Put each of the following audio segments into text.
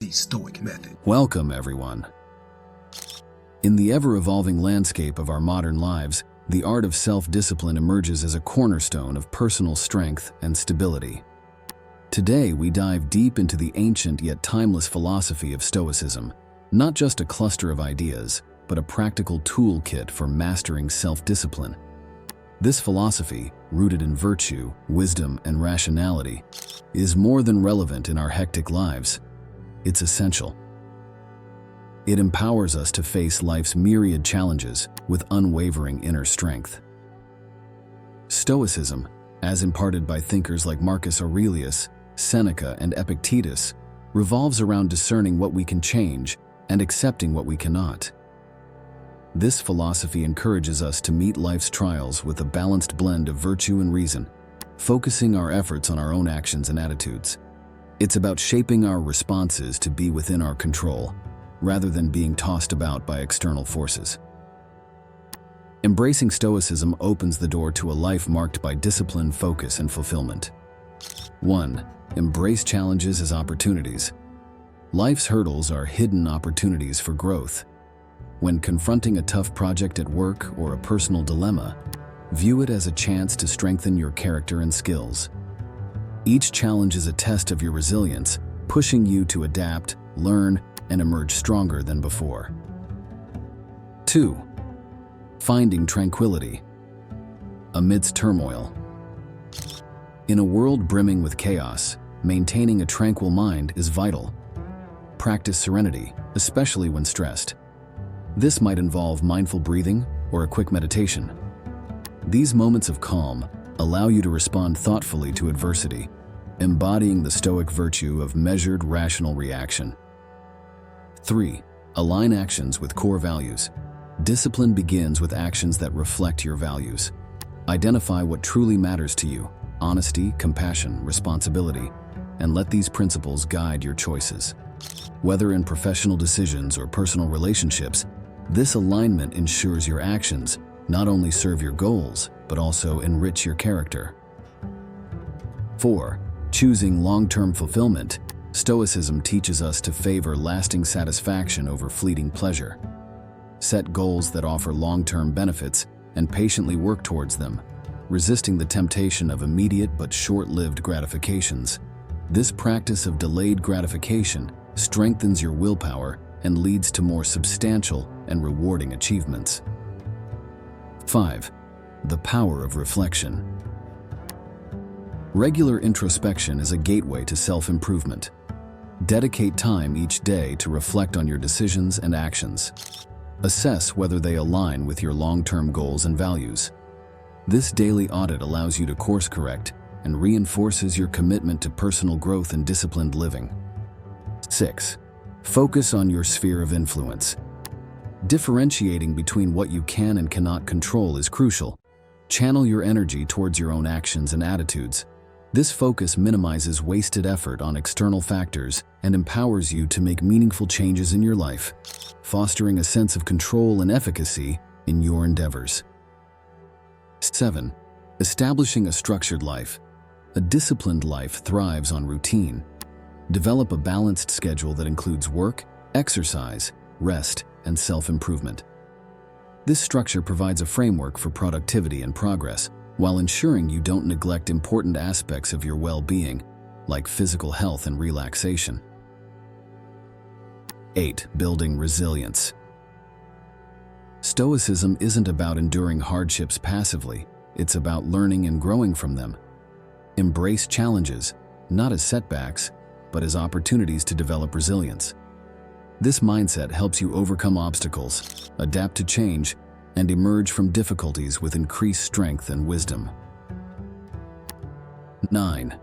The Stoic Method. Welcome, everyone. In the ever-evolving landscape of our modern lives, the art of self-discipline emerges as a cornerstone of personal strength and stability. Today, we dive deep into the ancient yet timeless philosophy of Stoicism, not just a cluster of ideas, but a practical toolkit for mastering self-discipline. This philosophy, rooted in virtue, wisdom, and rationality, is more than relevant in our hectic lives. It's essential. It empowers us to face life's myriad challenges with unwavering inner strength. Stoicism, as imparted by thinkers like Marcus Aurelius, Seneca, and Epictetus, revolves around discerning what we can change and accepting what we cannot. This philosophy encourages us to meet life's trials with a balanced blend of virtue and reason, focusing our efforts on our own actions and attitudes. It's about shaping our responses to be within our control, rather than being tossed about by external forces. Embracing Stoicism opens the door to a life marked by discipline, focus, and fulfillment. 1. Embrace challenges as opportunities. Life's hurdles are hidden opportunities for growth. When confronting a tough project at work or a personal dilemma, view it as a chance to strengthen your character and skills. Each challenge is a test of your resilience, pushing you to adapt, learn, and emerge stronger than before. 2. Finding tranquility. Amidst turmoil. In a world brimming with chaos, maintaining a tranquil mind is vital. Practice serenity, especially when stressed. This might involve mindful breathing or a quick meditation. These moments of calm allow you to respond thoughtfully to adversity, embodying the Stoic virtue of measured, rational reaction. 3. Align actions with core values. Discipline begins with actions that reflect your values. Identify what truly matters to you: honesty, compassion, responsibility, and let these principles guide your choices. Whether in professional decisions or personal relationships, this alignment ensures your actions not only serve your goals, but also enrich your character. 4. Choosing long-term fulfillment. Stoicism teaches us to favor lasting satisfaction over fleeting pleasure. Set goals that offer long-term benefits and patiently work towards them, resisting the temptation of immediate but short-lived gratifications. This practice of delayed gratification strengthens your willpower and leads to more substantial and rewarding achievements. 5. The power of reflection. Regular introspection is a gateway to self-improvement. Dedicate time each day to reflect on your decisions and actions. Assess whether they align with your long-term goals and values. This daily audit allows you to course-correct and reinforces your commitment to personal growth and disciplined living. 6. Focus on your sphere of influence. Differentiating between what you can and cannot control is crucial. Channel your energy towards your own actions and attitudes. This focus minimizes wasted effort on external factors and empowers you to make meaningful changes in your life, fostering a sense of control and efficacy in your endeavors. 7. Establishing a structured life. A disciplined life thrives on routine. Develop a balanced schedule that includes work, exercise, rest, and self-improvement. This structure provides a framework for productivity and progress, while ensuring you don't neglect important aspects of your well-being, like physical health and relaxation. 8. Building resilience. Stoicism isn't about enduring hardships passively, it's about learning and growing from them. Embrace challenges, not as setbacks, but as opportunities to develop resilience. This mindset helps you overcome obstacles, adapt to change, and emerge from difficulties with increased strength and wisdom. 9.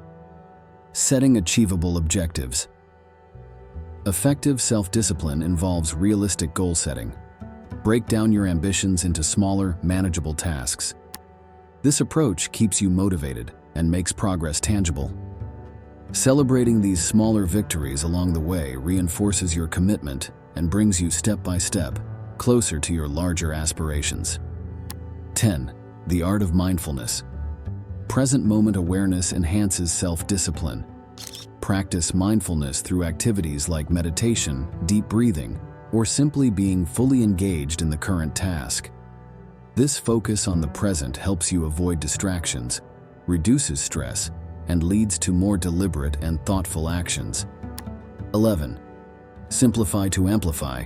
Setting achievable objectives. Effective self-discipline involves realistic goal setting. Break down your ambitions into smaller, manageable tasks. This approach keeps you motivated and makes progress tangible. Celebrating these smaller victories along the way reinforces your commitment and brings you step by step closer to your larger aspirations. 10. The art of mindfulness. Present moment awareness enhances self-discipline. Practice mindfulness through activities like meditation, deep breathing, or simply being fully engaged in the current task. This focus on the present helps you avoid distractions, reduces stress, and leads to more deliberate and thoughtful actions. 11. Simplify to amplify.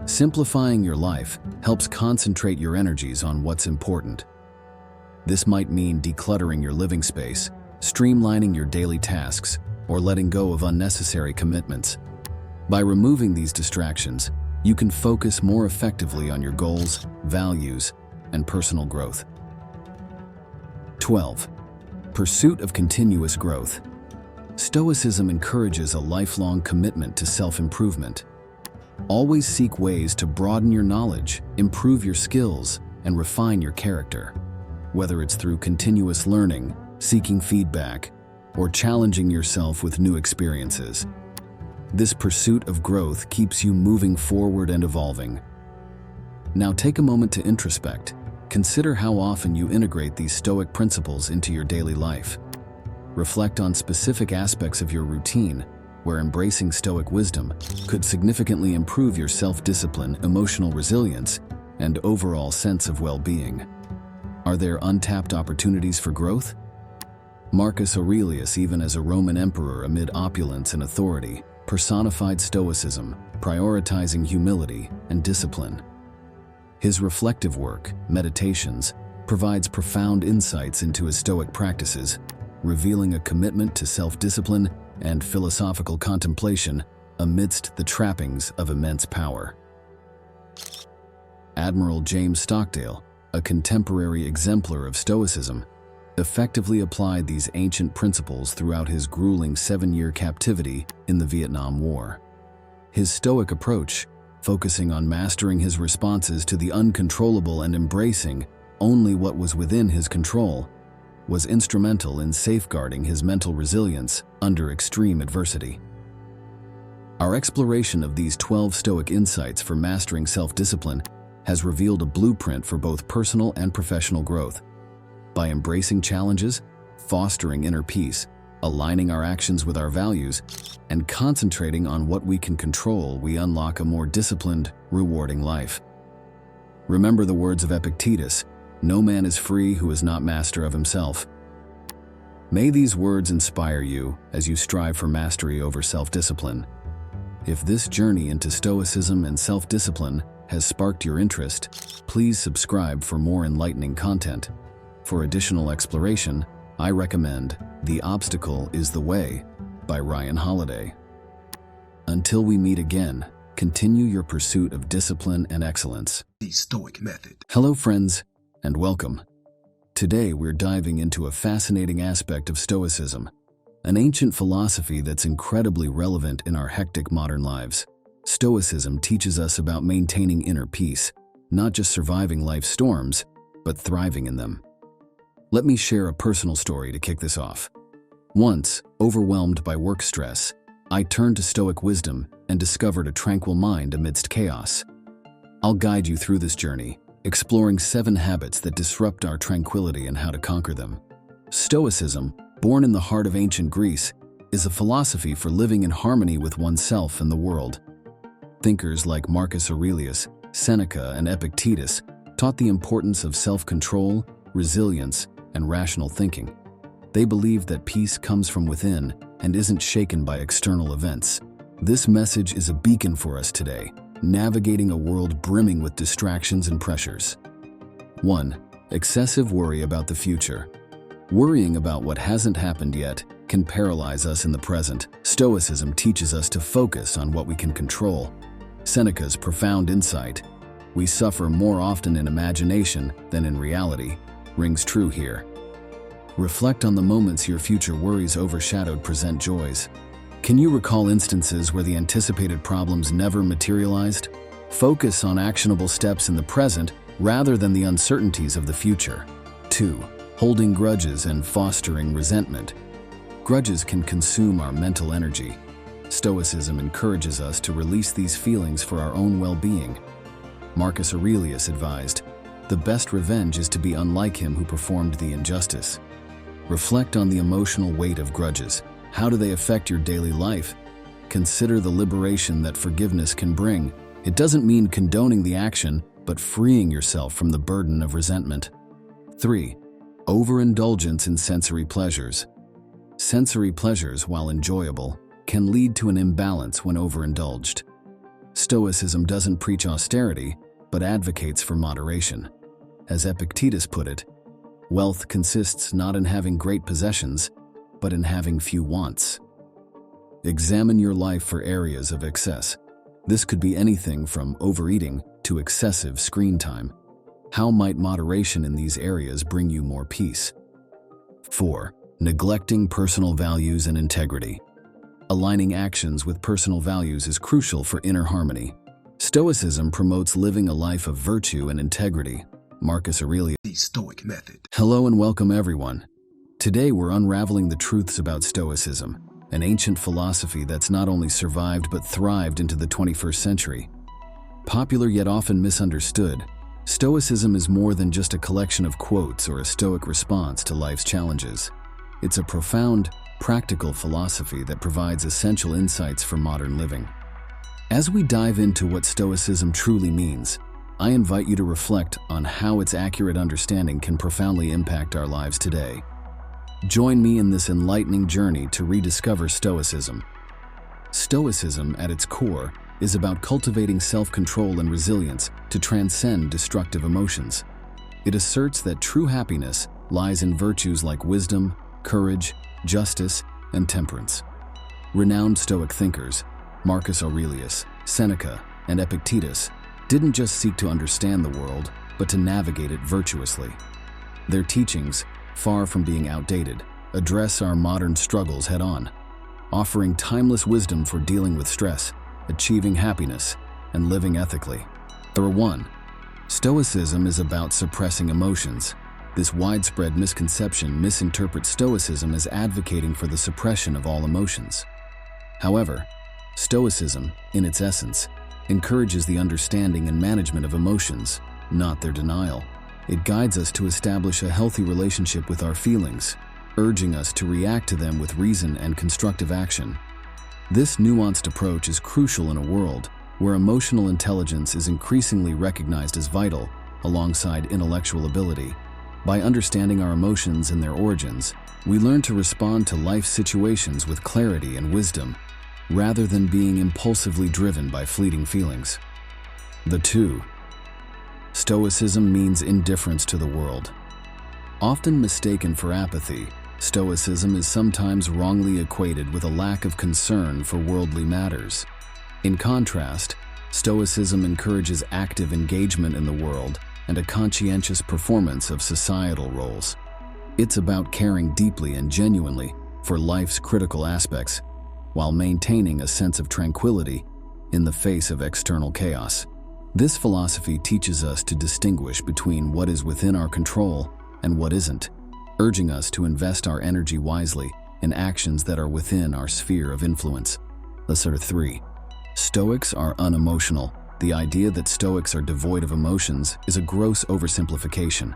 Simplifying your life helps concentrate your energies on what's important. This might mean decluttering your living space, streamlining your daily tasks, or letting go of unnecessary commitments. By removing these distractions, you can focus more effectively on your goals, values, and personal growth. 12. Pursuit of continuous growth. Stoicism encourages a lifelong commitment to self-improvement. Always seek ways to broaden your knowledge, improve your skills, and refine your character. Whether it's through continuous learning, seeking feedback, or challenging yourself with new experiences. This pursuit of growth keeps you moving forward and evolving. Now take a moment to introspect. Consider how often you integrate these Stoic principles into your daily life. Reflect on specific aspects of your routine where embracing Stoic wisdom could significantly improve your self-discipline, emotional resilience, and overall sense of well-being. Are there untapped opportunities for growth? Marcus Aurelius, even as a Roman emperor amid opulence and authority, personified Stoicism, prioritizing humility and discipline. His reflective work, Meditations, provides profound insights into his Stoic practices, revealing a commitment to self-discipline and philosophical contemplation amidst the trappings of immense power. Admiral James Stockdale, a contemporary exemplar of Stoicism, effectively applied these ancient principles throughout his grueling 7-year captivity in the Vietnam War. His Stoic approach, focusing on mastering his responses to the uncontrollable and embracing only what was within his control, was instrumental in safeguarding his mental resilience under extreme adversity. Our exploration of these 12 Stoic insights for mastering self-discipline has revealed a blueprint for both personal and professional growth. By embracing challenges, fostering inner peace, aligning our actions with our values, and concentrating on what we can control, we unlock a more disciplined, rewarding life. Remember the words of Epictetus, "No man is free who is not master of himself." May these words inspire you as you strive for mastery over self-discipline. If this journey into Stoicism and self-discipline has sparked your interest, please subscribe for more enlightening content. For additional exploration, I recommend The Obstacle is the Way by Ryan Holiday. Until we meet again, continue your pursuit of discipline and excellence. The Stoic Method. Hello friends, and welcome. Today we're diving into a fascinating aspect of Stoicism, an ancient philosophy that's incredibly relevant in our hectic modern lives. Stoicism teaches us about maintaining inner peace, not just surviving life's storms, but thriving in them. Let me share a personal story to kick this off. Once, overwhelmed by work stress, I turned to Stoic wisdom and discovered a tranquil mind amidst chaos. I'll guide you through this journey, exploring 7 habits that disrupt our tranquility and how to conquer them. Stoicism, born in the heart of ancient Greece, is a philosophy for living in harmony with oneself and the world. Thinkers like Marcus Aurelius, Seneca, and Epictetus taught the importance of self-control, resilience, and rational thinking. They believed that peace comes from within and isn't shaken by external events. This message is a beacon for us today, navigating a world brimming with distractions and pressures. 1. Excessive worry about the future. Worrying about what hasn't happened yet can paralyze us in the present. Stoicism teaches us to focus on what we can control. Seneca's profound insight, "We suffer more often in imagination than in reality," rings true here. Reflect on the moments your future worries overshadowed present joys. Can you recall instances where the anticipated problems never materialized? Focus on actionable steps in the present rather than the uncertainties of the future. 2. Holding grudges and fostering resentment. Grudges can consume our mental energy. Stoicism encourages us to release these feelings for our own well-being. Marcus Aurelius advised, "The best revenge is to be unlike him who performed the injustice." Reflect on the emotional weight of grudges. How do they affect your daily life? Consider the liberation that forgiveness can bring. It doesn't mean condoning the action, but freeing yourself from the burden of resentment. 3. Overindulgence in sensory pleasures. Sensory pleasures, while enjoyable, can lead to an imbalance when overindulged. Stoicism doesn't preach austerity, but advocates for moderation. As Epictetus put it, wealth consists not in having great possessions, but in having few wants. Examine your life for areas of excess. This could be anything from overeating to excessive screen time. How might moderation in these areas bring you more peace? 4. Neglecting personal values and integrity. Aligning actions with personal values is crucial for inner harmony. Stoicism promotes living a life of virtue and integrity. Marcus Aurelius. The Stoic Method. Hello and welcome everyone. Today we're unraveling the truths about Stoicism, an ancient philosophy that's not only survived but thrived into the 21st century. Popular yet often misunderstood, Stoicism is more than just a collection of quotes or a stoic response to life's challenges. It's a profound, practical philosophy that provides essential insights for modern living. As we dive into what Stoicism truly means, I invite you to reflect on how its accurate understanding can profoundly impact our lives today. Join me in this enlightening journey to rediscover Stoicism. Stoicism, at its core, is about cultivating self-control and resilience to transcend destructive emotions. It asserts that true happiness lies in virtues like wisdom, courage, justice, and temperance. Renowned Stoic thinkers, Marcus Aurelius, Seneca, and Epictetus, didn't just seek to understand the world, but to navigate it virtuously. Their teachings, far from being outdated, address our modern struggles head-on, offering timeless wisdom for dealing with stress, achieving happiness, and living ethically. Number 1. Stoicism is about suppressing emotions. This widespread misconception misinterprets Stoicism as advocating for the suppression of all emotions. However, Stoicism, in its essence, encourages the understanding and management of emotions, not their denial. It guides us to establish a healthy relationship with our feelings, urging us to react to them with reason and constructive action. This nuanced approach is crucial in a world where emotional intelligence is increasingly recognized as vital alongside intellectual ability. By understanding our emotions and their origins, we learn to respond to life situations with clarity and wisdom, rather than being impulsively driven by fleeting feelings. The 2. Stoicism means indifference to the world. Often mistaken for apathy, Stoicism is sometimes wrongly equated with a lack of concern for worldly matters. In contrast, Stoicism encourages active engagement in the world and a conscientious performance of societal roles. It's about caring deeply and genuinely for life's critical aspects, while maintaining a sense of tranquility in the face of external chaos. This philosophy teaches us to distinguish between what is within our control and what isn't, urging us to invest our energy wisely in actions that are within our sphere of influence. Lesson 3. Stoics are unemotional. The idea that Stoics are devoid of emotions is a gross oversimplification.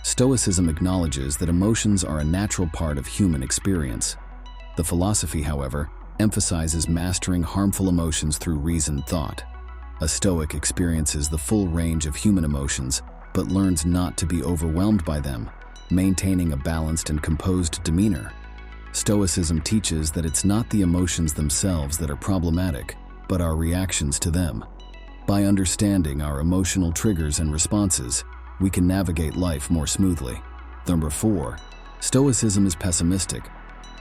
Stoicism acknowledges that emotions are a natural part of human experience. The philosophy, however, emphasizes mastering harmful emotions through reasoned thought. A Stoic experiences the full range of human emotions, but learns not to be overwhelmed by them, maintaining a balanced and composed demeanor. Stoicism teaches that it's not the emotions themselves that are problematic, but our reactions to them. By understanding our emotional triggers and responses, we can navigate life more smoothly. Number 4. Stoicism is pessimistic.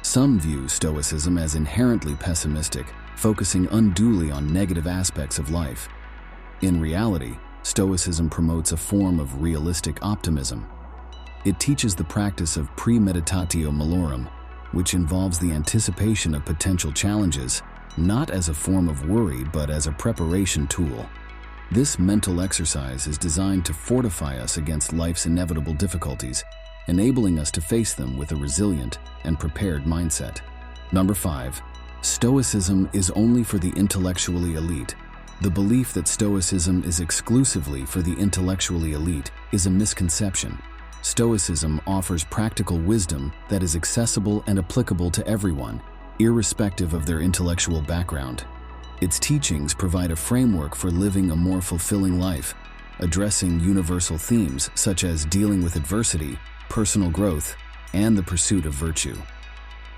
Some view Stoicism as inherently pessimistic, focusing unduly on negative aspects of life. In reality, Stoicism promotes a form of realistic optimism. It teaches the practice of premeditatio malorum, which involves the anticipation of potential challenges, not as a form of worry but as a preparation tool. This mental exercise is designed to fortify us against life's inevitable difficulties, enabling us to face them with a resilient and prepared mindset. Number 5. Stoicism is only for the intellectually elite. The belief that Stoicism is exclusively for the intellectually elite is a misconception. Stoicism offers practical wisdom that is accessible and applicable to everyone. irrespective of their intellectual background. Its teachings provide a framework for living a more fulfilling life, addressing universal themes such as dealing with adversity, personal growth, and the pursuit of virtue.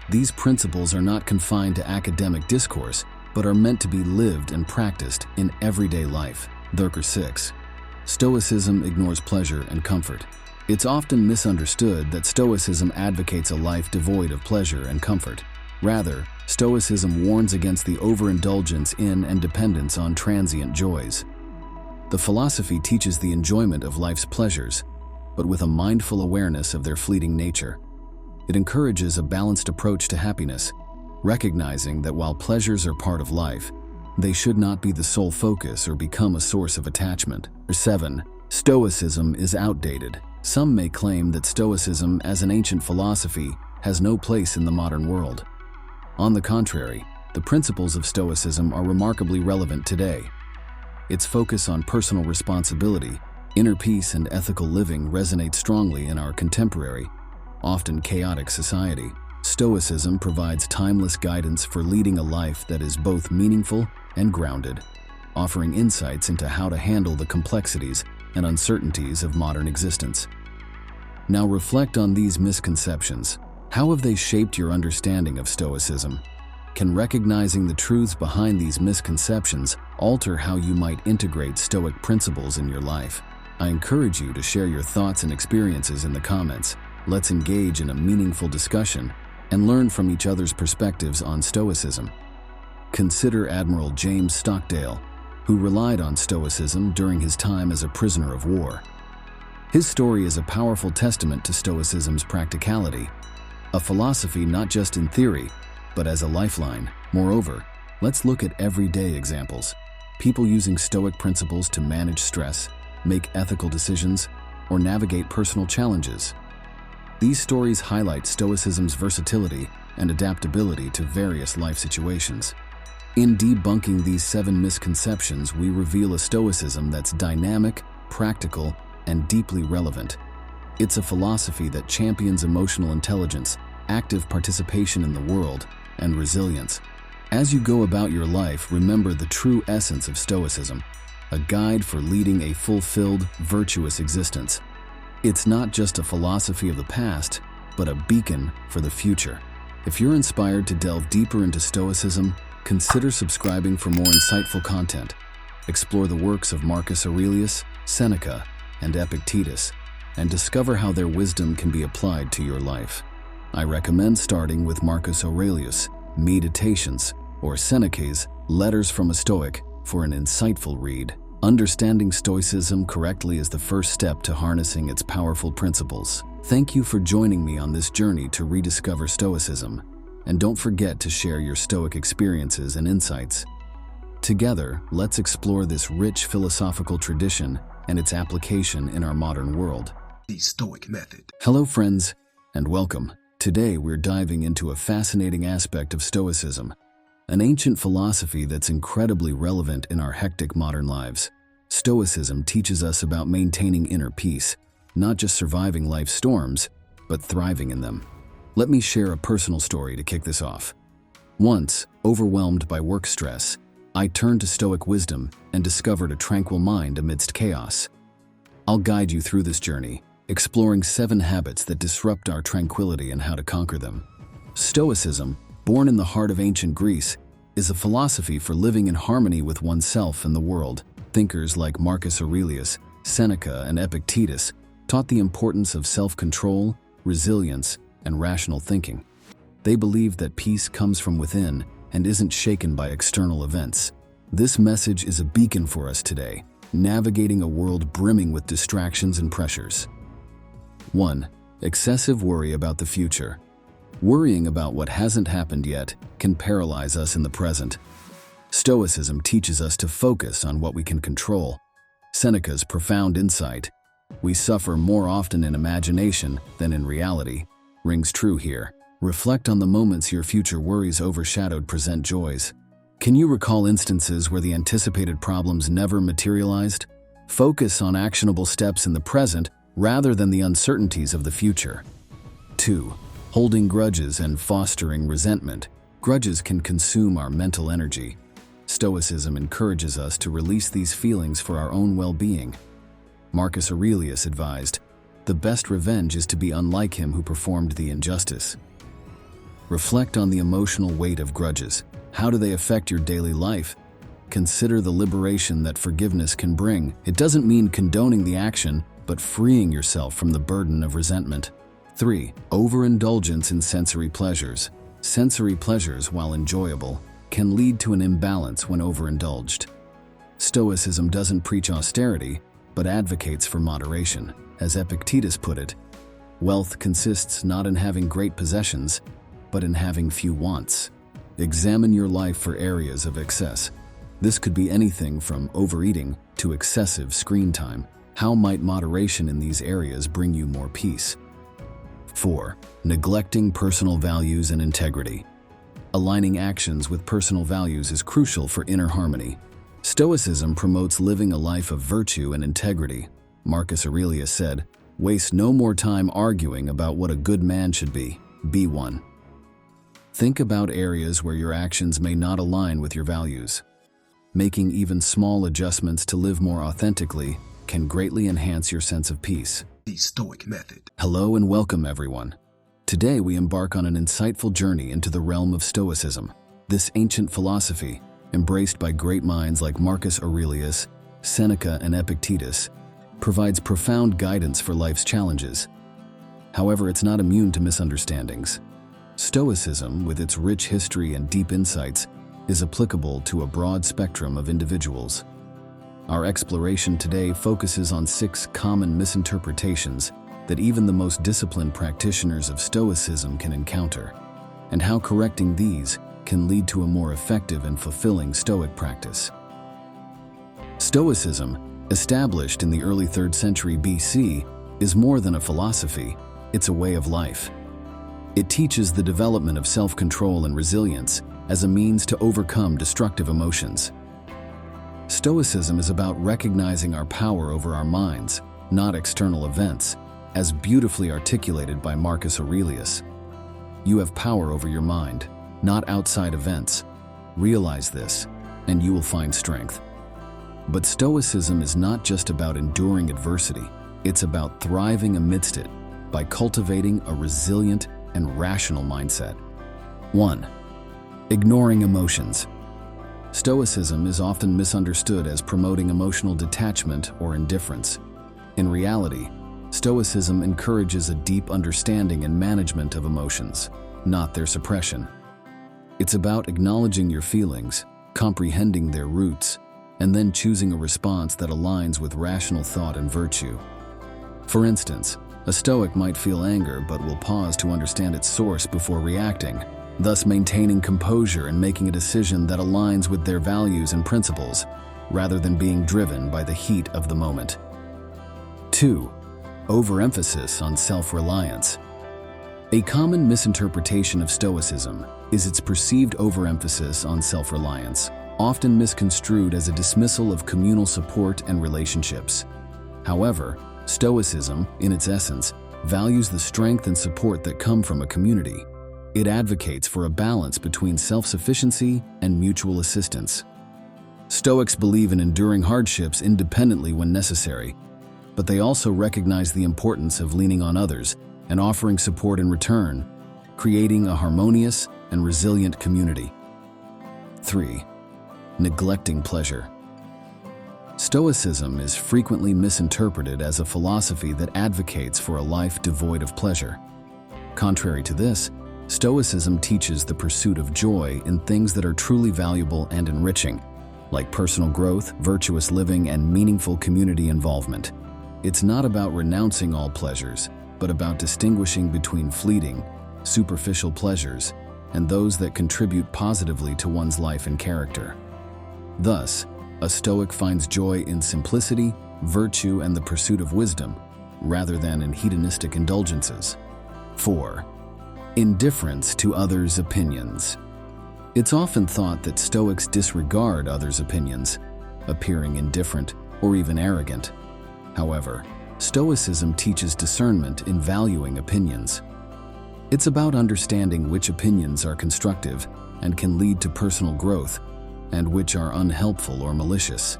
These principles are not confined to academic discourse, but are meant to be lived and practiced in everyday life. 6. Stoicism ignores pleasure and comfort. It's often misunderstood that Stoicism advocates a life devoid of pleasure and comfort. Rather, Stoicism warns against the overindulgence in and dependence on transient joys. The philosophy teaches the enjoyment of life's pleasures, but with a mindful awareness of their fleeting nature. It encourages a balanced approach to happiness, recognizing that while pleasures are part of life, they should not be the sole focus or become a source of attachment. 7. Stoicism is outdated. Some may claim that Stoicism, as an ancient philosophy, has no place in the modern world. On the contrary, the principles of Stoicism are remarkably relevant today. Its focus on personal responsibility, inner peace, and ethical living resonates strongly in our contemporary, often chaotic society. Stoicism provides timeless guidance for leading a life that is both meaningful and grounded, offering insights into how to handle the complexities and uncertainties of modern existence. Now reflect on these misconceptions. How have they shaped your understanding of Stoicism? Can recognizing the truths behind these misconceptions alter how you might integrate Stoic principles in your life? I encourage you to share your thoughts and experiences in the comments. Let's engage in a meaningful discussion and learn from each other's perspectives on Stoicism. Consider Admiral James Stockdale, who relied on Stoicism during his time as a prisoner of war. His story is a powerful testament to Stoicism's practicality, a philosophy not just in theory, but as a lifeline. Moreover, let's look at everyday examples. People using Stoic principles to manage stress, make ethical decisions, or navigate personal challenges. These stories highlight Stoicism's versatility and adaptability to various life situations. In debunking these 7 misconceptions, we reveal a Stoicism that's dynamic, practical, and deeply relevant. It's a philosophy that champions emotional intelligence, active participation in the world, and resilience. As you go about your life, remember the true essence of Stoicism, a guide for leading a fulfilled, virtuous existence. It's not just a philosophy of the past, but a beacon for the future. If you're inspired to delve deeper into Stoicism, consider subscribing for more insightful content. Explore the works of Marcus Aurelius, Seneca, and Epictetus, and discover how their wisdom can be applied to your life. I recommend starting with Marcus Aurelius' Meditations or Seneca's Letters from a Stoic for an insightful read. Understanding Stoicism correctly is the first step to harnessing its powerful principles. Thank you for joining me on this journey to rediscover Stoicism, and don't forget to share your Stoic experiences and insights. Together, let's explore this rich philosophical tradition and its application in our modern world. The Stoic Method. Hello friends, and welcome. Today we're diving into a fascinating aspect of Stoicism, an ancient philosophy that's incredibly relevant in our hectic modern lives. Stoicism teaches us about maintaining inner peace, not just surviving life's storms, but thriving in them. Let me share a personal story to kick this off. Once, overwhelmed by work stress, I turned to Stoic wisdom and discovered a tranquil mind amidst chaos. I'll guide you through this journey, exploring 7 habits that disrupt our tranquility and how to conquer them. Stoicism, born in the heart of ancient Greece, is a philosophy for living in harmony with oneself and the world. Thinkers like Marcus Aurelius, Seneca, and Epictetus taught the importance of self-control, resilience, and rational thinking. They believed that peace comes from within and isn't shaken by external events. This message is a beacon for us today, navigating a world brimming with distractions and pressures. 1. Excessive worry about the future. Worrying about what hasn't happened yet can paralyze us in the present. Stoicism teaches us to focus on what we can control. Seneca's profound insight, "We suffer more often in imagination than in reality," rings true here. Reflect on the moments your future worries overshadowed present joys. Can you recall instances where the anticipated problems never materialized? Focus on actionable steps in the present rather than the uncertainties of the future. 2. Holding grudges and fostering resentment. Grudges can consume our mental energy. Stoicism encourages us to release these feelings for our own well-being. Marcus Aurelius advised, "The best revenge is to be unlike him who performed the injustice." Reflect on the emotional weight of grudges. How do they affect your daily life? Consider the liberation that forgiveness can bring. It doesn't mean condoning the action, but freeing yourself from the burden of resentment. 3. Overindulgence in sensory pleasures. Sensory pleasures, while enjoyable, can lead to an imbalance when overindulged. Stoicism doesn't preach austerity, but advocates for moderation. As Epictetus put it, wealth consists not in having great possessions, but in having few wants. Examine your life for areas of excess. This could be anything from overeating to excessive screen time. How might moderation in these areas bring you more peace? 4. Neglecting personal values and integrity. Aligning actions with personal values is crucial for inner harmony. Stoicism promotes living a life of virtue and integrity. Marcus Aurelius said, "Waste no more time arguing about what a good man should be. Be one." Think about areas where your actions may not align with your values. Making even small adjustments to live more authentically can greatly enhance your sense of peace. The Stoic Method. Hello and welcome, everyone. Today we embark on an insightful journey into the realm of Stoicism. This ancient philosophy, embraced by great minds like Marcus Aurelius, Seneca, and Epictetus, provides profound guidance for life's challenges. However, it's not immune to misunderstandings. Stoicism, with its rich history and deep insights, is applicable to a broad spectrum of individuals. Our exploration today focuses on 6 common misinterpretations that even the most disciplined practitioners of Stoicism can encounter, and how correcting these can lead to a more effective and fulfilling Stoic practice. Stoicism, established in the early 3rd century BC, is more than a philosophy, it's a way of life. It teaches the development of self-control and resilience as a means to overcome destructive emotions. Stoicism is about recognizing our power over our minds, not external events, as beautifully articulated by Marcus Aurelius. You have power over your mind, not outside events. Realize this, and you will find strength. But Stoicism is not just about enduring adversity, it's about thriving amidst it by cultivating a resilient and rational mindset. 1. Ignoring emotions. Stoicism is often misunderstood as promoting emotional detachment or indifference. In reality, Stoicism encourages a deep understanding and management of emotions, not their suppression. It's about acknowledging your feelings, comprehending their roots, and then choosing a response that aligns with rational thought and virtue. For instance, a Stoic might feel anger but will pause to understand its source before reacting, thus maintaining composure and making a decision that aligns with their values and principles, rather than being driven by the heat of the moment. 2. Overemphasis on self-reliance. A common misinterpretation of Stoicism is its perceived overemphasis on self-reliance, often misconstrued as a dismissal of communal support and relationships. However, Stoicism, in its essence, values the strength and support that come from a community. It advocates for a balance between self-sufficiency and mutual assistance. Stoics believe in enduring hardships independently when necessary, but they also recognize the importance of leaning on others and offering support in return, creating a harmonious and resilient community. 3. Neglecting pleasure. Stoicism is frequently misinterpreted as a philosophy that advocates for a life devoid of pleasure. Contrary to this, Stoicism teaches the pursuit of joy in things that are truly valuable and enriching, like personal growth, virtuous living, and meaningful community involvement. It's not about renouncing all pleasures, but about distinguishing between fleeting, superficial pleasures and those that contribute positively to one's life and character. Thus, a Stoic finds joy in simplicity, virtue, and the pursuit of wisdom, rather than in hedonistic indulgences. 4. Indifference to others' opinions. It's often thought that Stoics disregard others' opinions, appearing indifferent or even arrogant. However, Stoicism teaches discernment in valuing opinions. It's about understanding which opinions are constructive and can lead to personal growth, and which are unhelpful or malicious.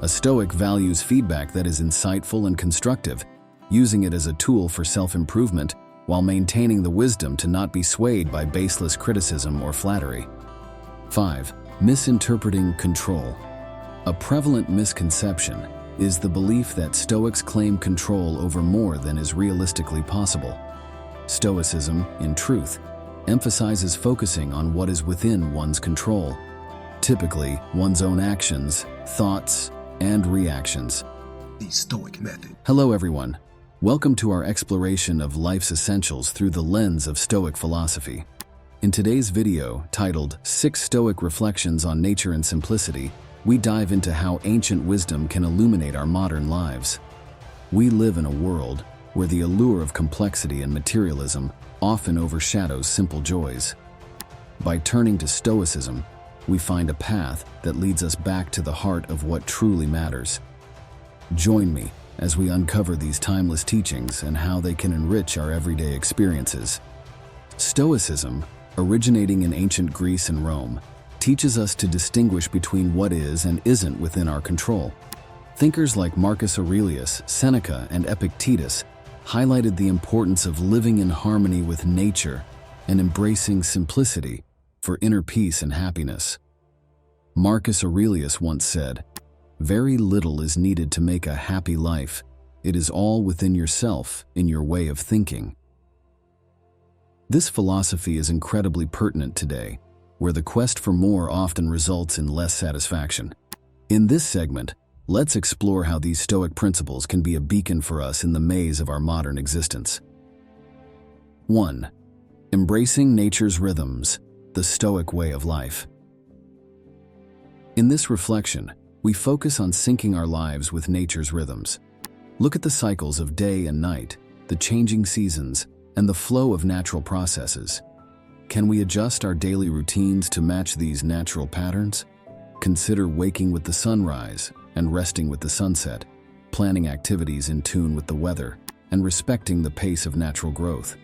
A Stoic values feedback that is insightful and constructive, using it as a tool for self-improvement while maintaining the wisdom to not be swayed by baseless criticism or flattery. 5. Misinterpreting control. A prevalent misconception is the belief that Stoics claim control over more than is realistically possible. Stoicism, in truth, emphasizes focusing on what is within one's control, typically one's own actions, thoughts, and reactions. The Stoic Method. Hello everyone. Welcome to our exploration of life's essentials through the lens of Stoic philosophy. In today's video, titled 6 Stoic Reflections on Nature and Simplicity, we dive into how ancient wisdom can illuminate our modern lives. We live in a world where the allure of complexity and materialism often overshadows simple joys. By turning to Stoicism, we find a path that leads us back to the heart of what truly matters. Join me as we uncover these timeless teachings and how they can enrich our everyday experiences. Stoicism, originating in ancient Greece and Rome, teaches us to distinguish between what is and isn't within our control. Thinkers like Marcus Aurelius, Seneca, and Epictetus highlighted the importance of living in harmony with nature and embracing simplicity for inner peace and happiness. Marcus Aurelius once said, "Very little is needed to make a happy life. It is all within yourself, in your way of thinking." This philosophy is incredibly pertinent today, where the quest for more often results in less satisfaction. In this segment, let's explore how these Stoic principles can be a beacon for us in the maze of our modern existence. 1. Embracing nature's rhythms, the Stoic way of life. In this reflection, we focus on syncing our lives with nature's rhythms. Look at the cycles of day and night, the changing seasons, and the flow of natural processes. Can we adjust our daily routines to match these natural patterns? Consider waking with the sunrise and resting with the sunset, planning activities in tune with the weather, and respecting the pace of natural growth.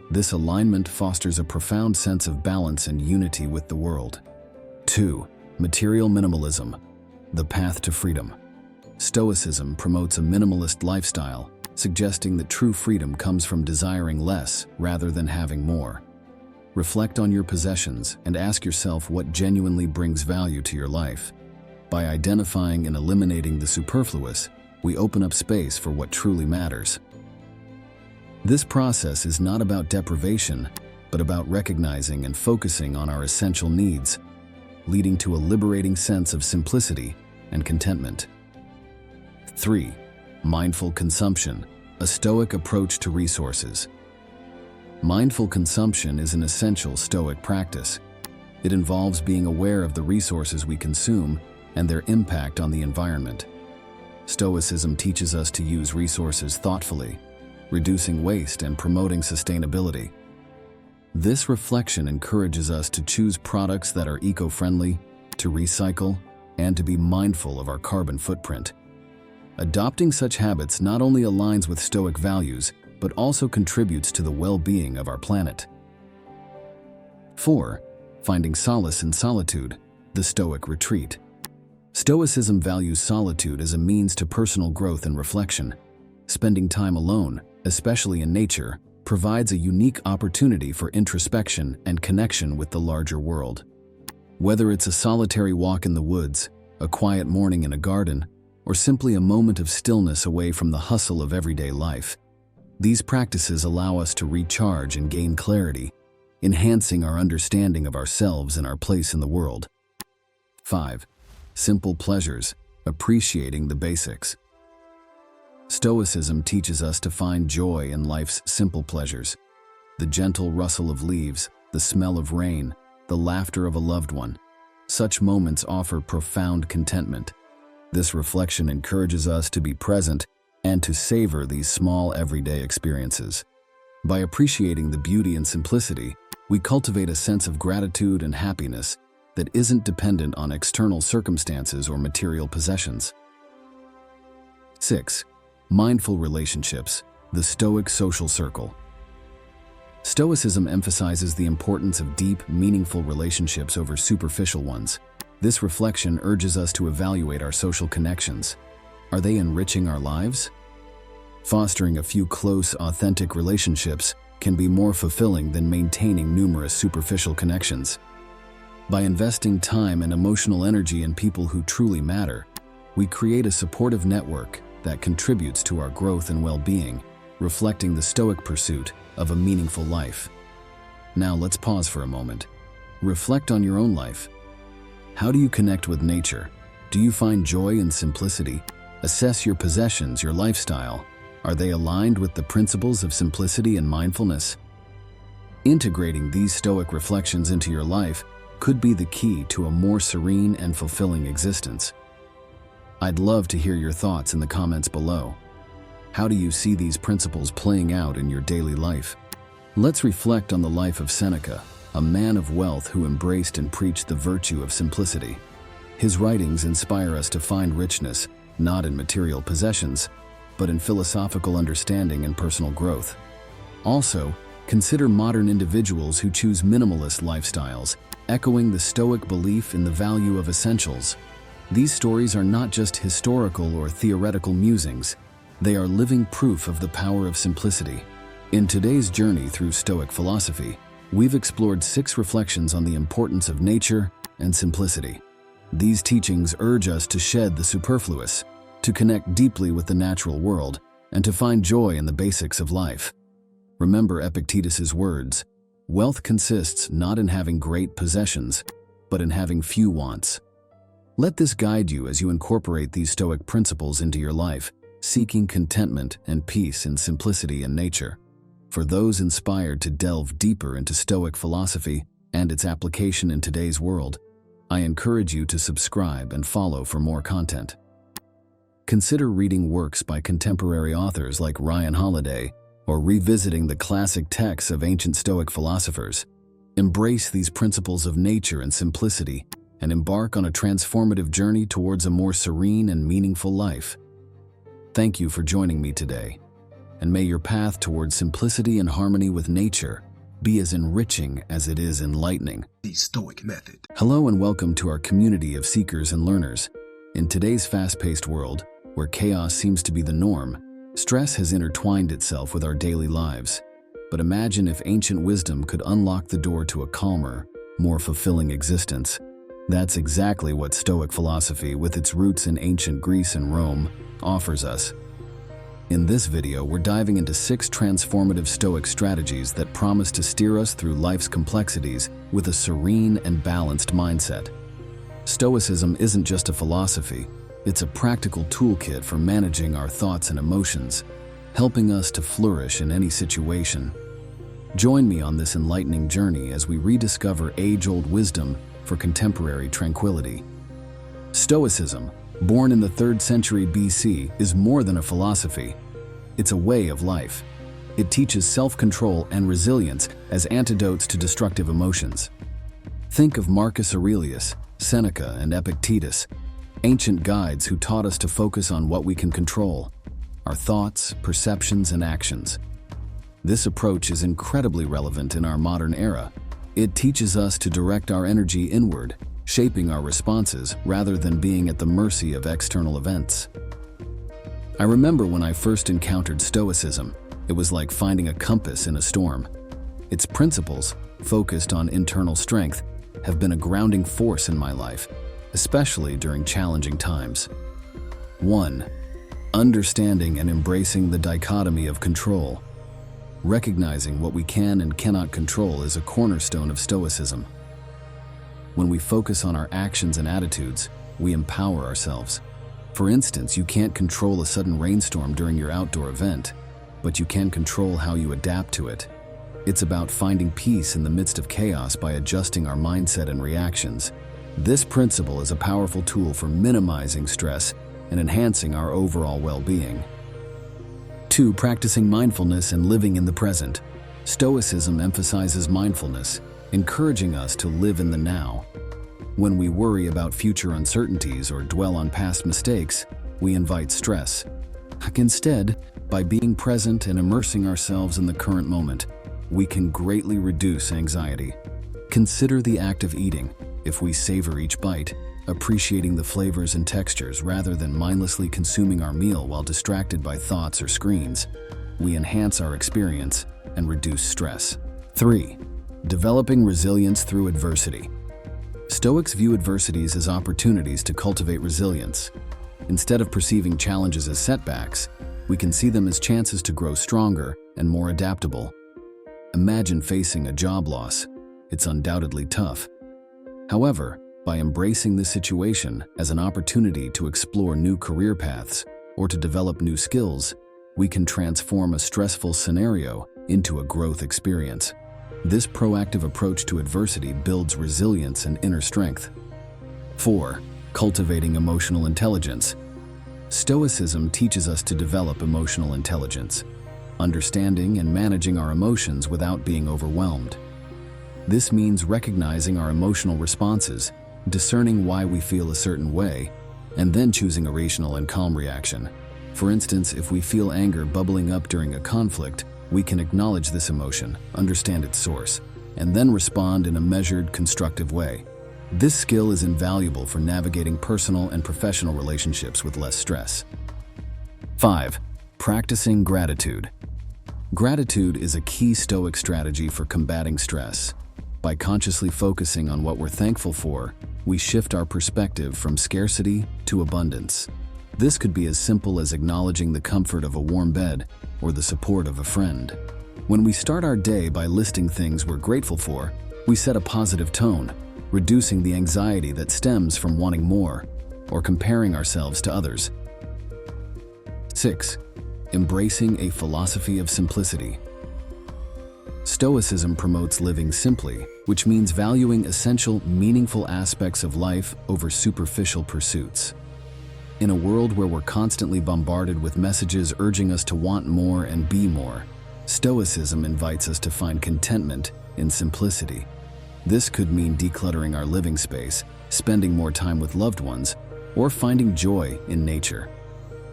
This alignment fosters a profound sense of balance and unity with the world. 2. Material minimalism, the path to freedom. Stoicism promotes a minimalist lifestyle, suggesting that true freedom comes from desiring less rather than having more. Reflect on your possessions and ask yourself what genuinely brings value to your life. By identifying and eliminating the superfluous, we open up space for what truly matters. This process is not about deprivation, but about recognizing and focusing on our essential needs, leading to a liberating sense of simplicity and contentment. 3. Mindful consumption, a Stoic approach to resources. Mindful consumption is an essential Stoic practice. It involves being aware of the resources we consume and their impact on the environment. Stoicism teaches us to use resources thoughtfully, reducing waste and promoting sustainability. This reflection encourages us to choose products that are eco-friendly, to recycle, and to be mindful of our carbon footprint. Adopting such habits not only aligns with Stoic values, but also contributes to the well-being of our planet. 4. Finding solace in solitude, the Stoic retreat. Stoicism values solitude as a means to personal growth and reflection. Spending time alone, especially in nature, provides a unique opportunity for introspection and connection with the larger world. Whether it's a solitary walk in the woods, a quiet morning in a garden, or simply a moment of stillness away from the hustle of everyday life, these practices allow us to recharge and gain clarity, enhancing our understanding of ourselves and our place in the world. 5. Simple pleasures, appreciating the basics. Stoicism teaches us to find joy in life's simple pleasures. The gentle rustle of leaves, the smell of rain, the laughter of a loved one. Such moments offer profound contentment. This reflection encourages us to be present and to savor these small everyday experiences. By appreciating the beauty and simplicity, we cultivate a sense of gratitude and happiness that isn't dependent on external circumstances or material possessions. 6. Mindful relationships, the Stoic social circle. Stoicism emphasizes the importance of deep, meaningful relationships over superficial ones. This reflection urges us to evaluate our social connections. Are they enriching our lives? Fostering a few close, authentic relationships can be more fulfilling than maintaining numerous superficial connections. By investing time and emotional energy in people who truly matter, we create a supportive network that contributes to our growth and well-being, reflecting the Stoic pursuit of a meaningful life. Now let's pause for a moment. Reflect on your own life. How do you connect with nature? Do you find joy in simplicity? Assess your possessions, your lifestyle. Are they aligned with the principles of simplicity and mindfulness? Integrating these Stoic reflections into your life could be the key to a more serene and fulfilling existence. I'd love to hear your thoughts in the comments below. How do you see these principles playing out in your daily life? Let's reflect on the life of Seneca, a man of wealth who embraced and preached the virtue of simplicity. His writings inspire us to find richness, not in material possessions, but in philosophical understanding and personal growth. Also, consider modern individuals who choose minimalist lifestyles, echoing the Stoic belief in the value of essentials. These stories are not just historical or theoretical musings. They are living proof of the power of simplicity. In today's journey through Stoic philosophy, we've explored 6 reflections on the importance of nature and simplicity. These teachings urge us to shed the superfluous, to connect deeply with the natural world, and to find joy in the basics of life. Remember Epictetus's words, "Wealth consists not in having great possessions, but in having few wants." Let this guide you as you incorporate these Stoic principles into your life, seeking contentment and peace in simplicity and nature. For those inspired to delve deeper into Stoic philosophy and its application in today's world, I encourage you to subscribe and follow for more content. Consider reading works by contemporary authors like Ryan Holiday, or revisiting the classic texts of ancient Stoic philosophers. Embrace these principles of nature and simplicity, and embark on a transformative journey towards a more serene and meaningful life. Thank you for joining me today, and may your path towards simplicity and harmony with nature be as enriching as it is enlightening. The Stoic Method. Hello and welcome to our community of seekers and learners. In today's fast-paced world, where chaos seems to be the norm, stress has intertwined itself with our daily lives. But imagine if ancient wisdom could unlock the door to a calmer, more fulfilling existence. That's exactly what Stoic philosophy, with its roots in ancient Greece and Rome, offers us. In this video, we're diving into 6 transformative Stoic strategies that promise to steer us through life's complexities with a serene and balanced mindset. Stoicism isn't just a philosophy, it's a practical toolkit for managing our thoughts and emotions, helping us to flourish in any situation. Join me on this enlightening journey as we rediscover age-old wisdom for contemporary tranquility. Stoicism, born in the 3rd century BC, is more than a philosophy. It's a way of life. It teaches self-control and resilience as antidotes to destructive emotions. Think of Marcus Aurelius, Seneca, and Epictetus, ancient guides who taught us to focus on what we can control, our thoughts, perceptions, and actions. This approach is incredibly relevant in our modern era. It teaches us to direct our energy inward, shaping our responses rather than being at the mercy of external events. I remember when I first encountered Stoicism, it was like finding a compass in a storm. Its principles, focused on internal strength, have been a grounding force in my life, especially during challenging times. 1. Understanding and embracing the dichotomy of control. Recognizing what we can and cannot control is a cornerstone of Stoicism. When we focus on our actions and attitudes, we empower ourselves. For instance, you can't control a sudden rainstorm during your outdoor event, but you can control how you adapt to it. It's about finding peace in the midst of chaos by adjusting our mindset and reactions. This principle is a powerful tool for minimizing stress and enhancing our overall well-being. 2. Practicing mindfulness and living in the present. Stoicism emphasizes mindfulness, encouraging us to live in the now. When we worry about future uncertainties or dwell on past mistakes, we invite stress. Instead, by being present and immersing ourselves in the current moment, we can greatly reduce anxiety. Consider the act of eating. If we savor each bite, appreciating the flavors and textures rather than mindlessly consuming our meal while distracted by thoughts or screens, we enhance our experience and reduce stress. 3. Developing resilience through adversity. Stoics view adversities as opportunities to cultivate resilience. Instead of perceiving challenges as setbacks, we can see them as chances to grow stronger and more adaptable. Imagine facing a job loss. It's undoubtedly tough. However, by embracing this situation as an opportunity to explore new career paths or to develop new skills, we can transform a stressful scenario into a growth experience. This proactive approach to adversity builds resilience and inner strength. 4. Cultivating emotional intelligence. Stoicism teaches us to develop emotional intelligence, understanding and managing our emotions without being overwhelmed. This means recognizing our emotional responses, discerning why we feel a certain way, and then choosing a rational and calm reaction. For instance, if we feel anger bubbling up during a conflict, we can acknowledge this emotion, understand its source, and then respond in a measured, constructive way. This skill is invaluable for navigating personal and professional relationships with less stress. 5. Practicing gratitude. Gratitude is a key Stoic strategy for combating stress. By consciously focusing on what we're thankful for, we shift our perspective from scarcity to abundance. This could be as simple as acknowledging the comfort of a warm bed or the support of a friend. When we start our day by listing things we're grateful for, we set a positive tone, reducing the anxiety that stems from wanting more or comparing ourselves to others. 6. Embracing a philosophy of simplicity. Stoicism promotes living simply, which means valuing essential, meaningful aspects of life over superficial pursuits. In a world where we're constantly bombarded with messages urging us to want more and be more, Stoicism invites us to find contentment in simplicity. This could mean decluttering our living space, spending more time with loved ones, or finding joy in nature.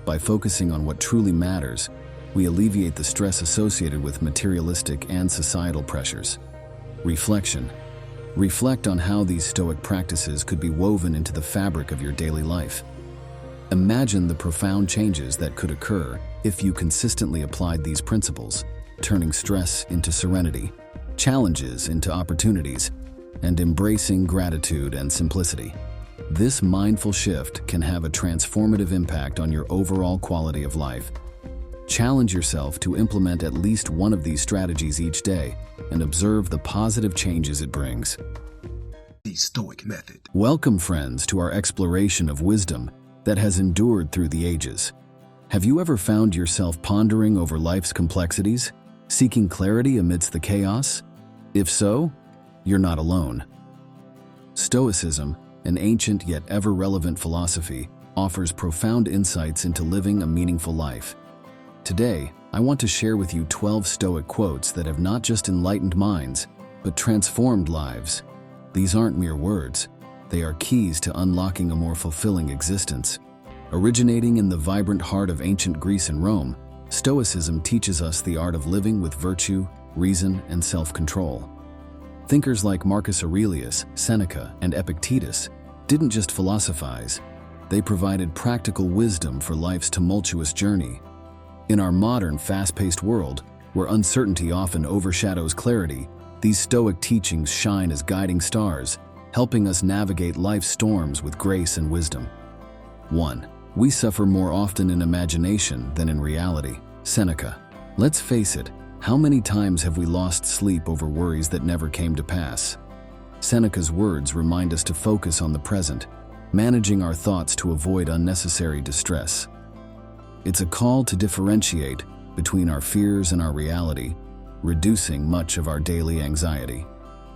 By focusing on what truly matters, we alleviate the stress associated with materialistic and societal pressures. Reflection. Reflect on how these Stoic practices could be woven into the fabric of your daily life. Imagine the profound changes that could occur if you consistently applied these principles, turning stress into serenity, challenges into opportunities, and embracing gratitude and simplicity. This mindful shift can have a transformative impact on your overall quality of life. Challenge yourself to implement at least one of these strategies each day and observe the positive changes it brings. The Stoic Method. Welcome, friends, to our exploration of wisdom that has endured through the ages. Have you ever found yourself pondering over life's complexities, seeking clarity amidst the chaos? If so, you're not alone. Stoicism, an ancient yet ever-relevant philosophy, offers profound insights into living a meaningful life. Today, I want to share with you 12 Stoic quotes that have not just enlightened minds, but transformed lives. These aren't mere words. They are keys to unlocking a more fulfilling existence. Originating in the vibrant heart of ancient Greece and Rome, Stoicism teaches us the art of living with virtue, reason, and self-control. Thinkers like Marcus Aurelius, Seneca, and Epictetus didn't just philosophize. They provided practical wisdom for life's tumultuous journey. In our modern, fast-paced world, where uncertainty often overshadows clarity, these Stoic teachings shine as guiding stars, helping us navigate life's storms with grace and wisdom. 1. We suffer more often in imagination than in reality. Seneca. Let's face it, how many times have we lost sleep over worries that never came to pass? Seneca's words remind us to focus on the present, managing our thoughts to avoid unnecessary distress. It's a call to differentiate between our fears and our reality, reducing much of our daily anxiety.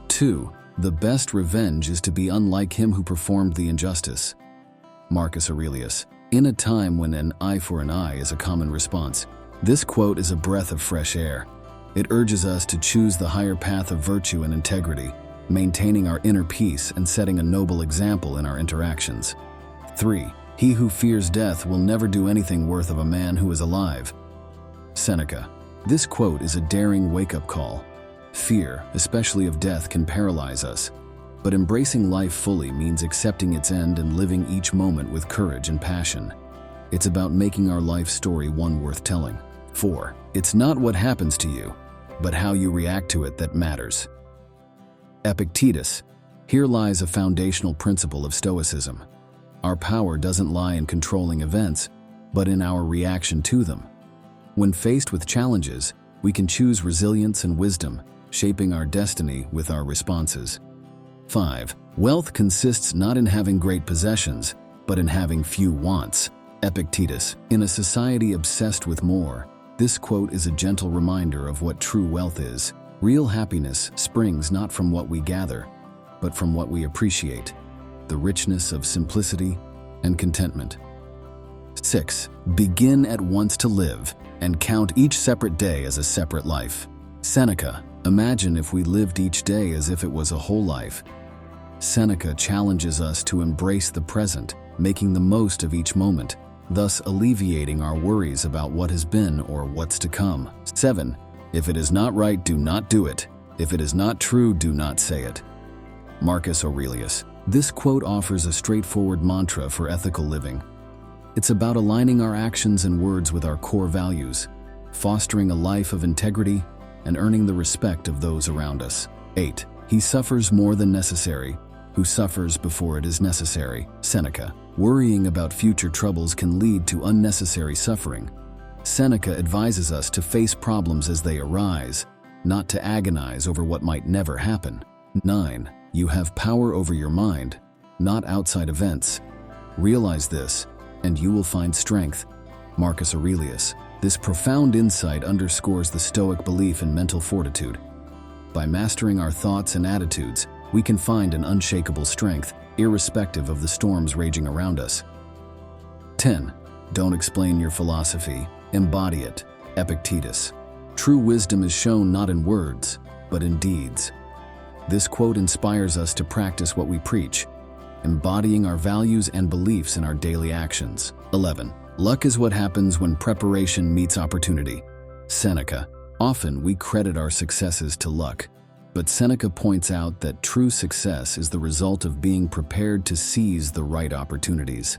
2. The best revenge is to be unlike him who performed the injustice. Marcus Aurelius. In a time when an eye for an eye is a common response, this quote is a breath of fresh air. It urges us to choose the higher path of virtue and integrity, maintaining our inner peace and setting a noble example in our interactions. 3. He who fears death will never do anything worth of a man who is alive. Seneca. This quote is a daring wake-up call. Fear, especially of death, can paralyze us. But embracing life fully means accepting its end and living each moment with courage and passion. It's about making our life story one worth telling. 4. It's not what happens to you, but how you react to it that matters. Epictetus. Here lies a foundational principle of Stoicism. Our power doesn't lie in controlling events, but in our reaction to them. When faced with challenges, we can choose resilience and wisdom, shaping our destiny with our responses. 5. Wealth consists not in having great possessions, but in having few wants. Epictetus. In a society obsessed with more, this quote is a gentle reminder of what true wealth is. Real happiness springs not from what we gather, but from what we appreciate, the richness of simplicity and contentment. 6. Begin at once to live, and count each separate day as a separate life. Seneca. Imagine if we lived each day as if it was a whole life. Seneca challenges us to embrace the present, making the most of each moment, thus alleviating our worries about what has been or what's to come. 7. If it is not right, do not do it. If it is not true, do not say it. Marcus Aurelius. This quote offers a straightforward mantra for ethical living. It's about aligning our actions and words with our core values, fostering a life of integrity, and earning the respect of those around us. 8. He suffers more than necessary, who suffers before it is necessary. Seneca. Worrying about future troubles can lead to unnecessary suffering. Seneca advises us to face problems as they arise, not to agonize over what might never happen. 9. You have power over your mind, not outside events. Realize this, and you will find strength. Marcus Aurelius. This profound insight underscores the Stoic belief in mental fortitude. By mastering our thoughts and attitudes, we can find an unshakable strength, irrespective of the storms raging around us. 10. Don't explain your philosophy, embody it. Epictetus. True wisdom is shown not in words, but in deeds. This quote inspires us to practice what we preach, embodying our values and beliefs in our daily actions. 11. Luck is what happens when preparation meets opportunity. Seneca. Often we credit our successes to luck, but Seneca points out that true success is the result of being prepared to seize the right opportunities.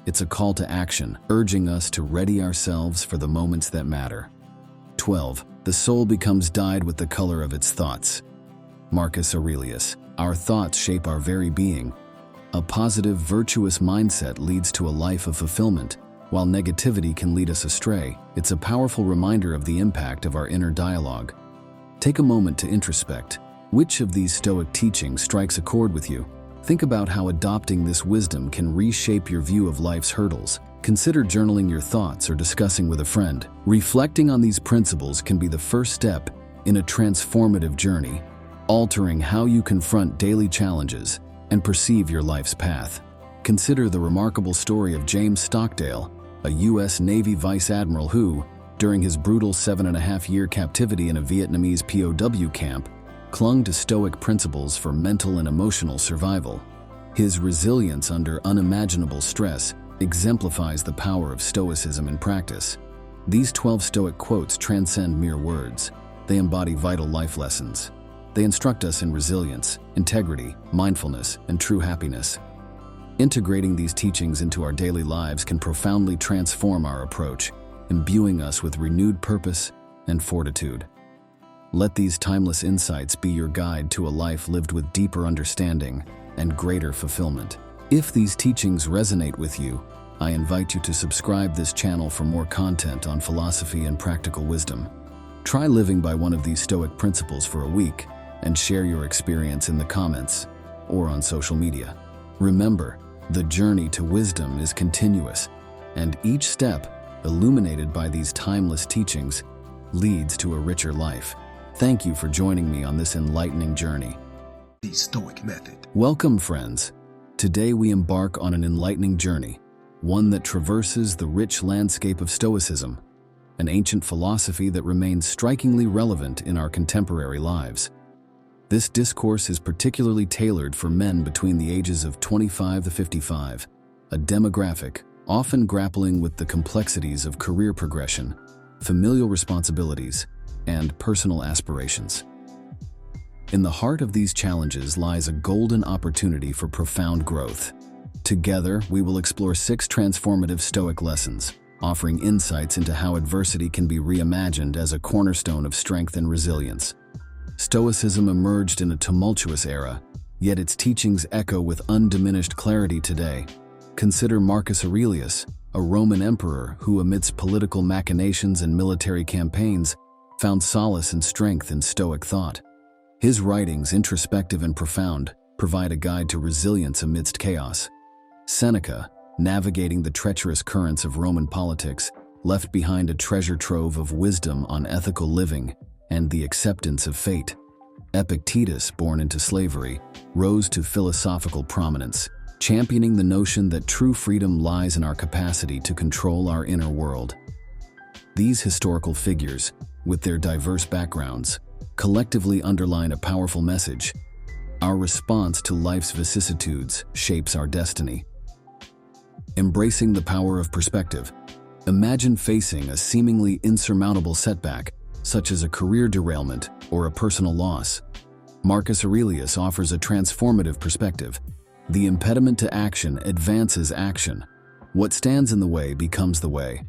It's a call to action, urging us to ready ourselves for the moments that matter. 12. The soul becomes dyed with the color of its thoughts. Marcus Aurelius. Our thoughts shape our very being. A positive, virtuous mindset leads to a life of fulfillment, while negativity can lead us astray. It's a powerful reminder of the impact of our inner dialogue. Take a moment to introspect. Which of these Stoic teachings strikes a chord with you? Think about how adopting this wisdom can reshape your view of life's hurdles. Consider journaling your thoughts or discussing with a friend. Reflecting on these principles can be the first step in a transformative journey, altering how you confront daily challenges and perceive your life's path. Consider the remarkable story of James Stockdale, a U.S. Navy vice admiral who, during his brutal 7.5-year captivity in a Vietnamese POW camp, clung to Stoic principles for mental and emotional survival. His resilience under unimaginable stress exemplifies the power of Stoicism in practice. These 12 Stoic quotes transcend mere words. They embody vital life lessons. They instruct us in resilience, integrity, mindfulness, and true happiness. Integrating these teachings into our daily lives can profoundly transform our approach, imbuing us with renewed purpose and fortitude. Let these timeless insights be your guide to a life lived with deeper understanding and greater fulfillment. If these teachings resonate with you, I invite you to subscribe this channel for more content on philosophy and practical wisdom. Try living by one of these Stoic principles for a week and share your experience in the comments or on social media. Remember, the journey to wisdom is continuous, and each step, illuminated by these timeless teachings, leads to a richer life. Thank you for joining me on this enlightening journey. The Stoic Method. Welcome, friends. Today we embark on an enlightening journey, one that traverses the rich landscape of Stoicism, an ancient philosophy that remains strikingly relevant in our contemporary lives. This discourse is particularly tailored for men between the ages of 25 to 55, a demographic often grappling with the complexities of career progression, familial responsibilities, and personal aspirations. In the heart of these challenges lies a golden opportunity for profound growth. Together, we will explore 6 transformative Stoic lessons, offering insights into how adversity can be reimagined as a cornerstone of strength and resilience. Stoicism emerged in a tumultuous era, yet its teachings echo with undiminished clarity today. Consider Marcus Aurelius, a Roman emperor who, amidst political machinations and military campaigns, found solace and strength in Stoic thought. His writings, introspective and profound, provide a guide to resilience amidst chaos. Seneca, navigating the treacherous currents of Roman politics, left behind a treasure trove of wisdom on ethical living and the acceptance of fate. Epictetus, born into slavery, rose to philosophical prominence, championing the notion that true freedom lies in our capacity to control our inner world. These historical figures, with their diverse backgrounds, collectively underline a powerful message. Our response to life's vicissitudes shapes our destiny. Embracing the power of perspective. Imagine facing a seemingly insurmountable setback, such as a career derailment or a personal loss. Marcus Aurelius offers a transformative perspective. The impediment to action advances action. What stands in the way becomes the way.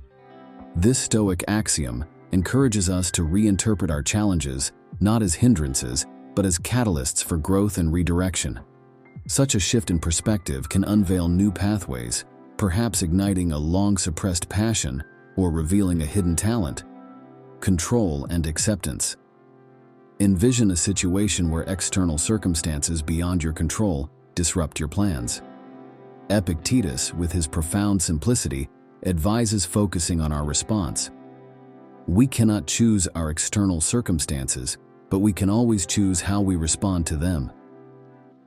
This Stoic axiom encourages us to reinterpret our challenges not as hindrances, but as catalysts for growth and redirection. Such a shift in perspective can unveil new pathways, perhaps igniting a long-suppressed passion or revealing a hidden talent. Control and acceptance. Envision a situation where external circumstances beyond your control disrupt your plans. Epictetus, with his profound simplicity, advises focusing on our response. We cannot choose our external circumstances, but we can always choose how we respond to them.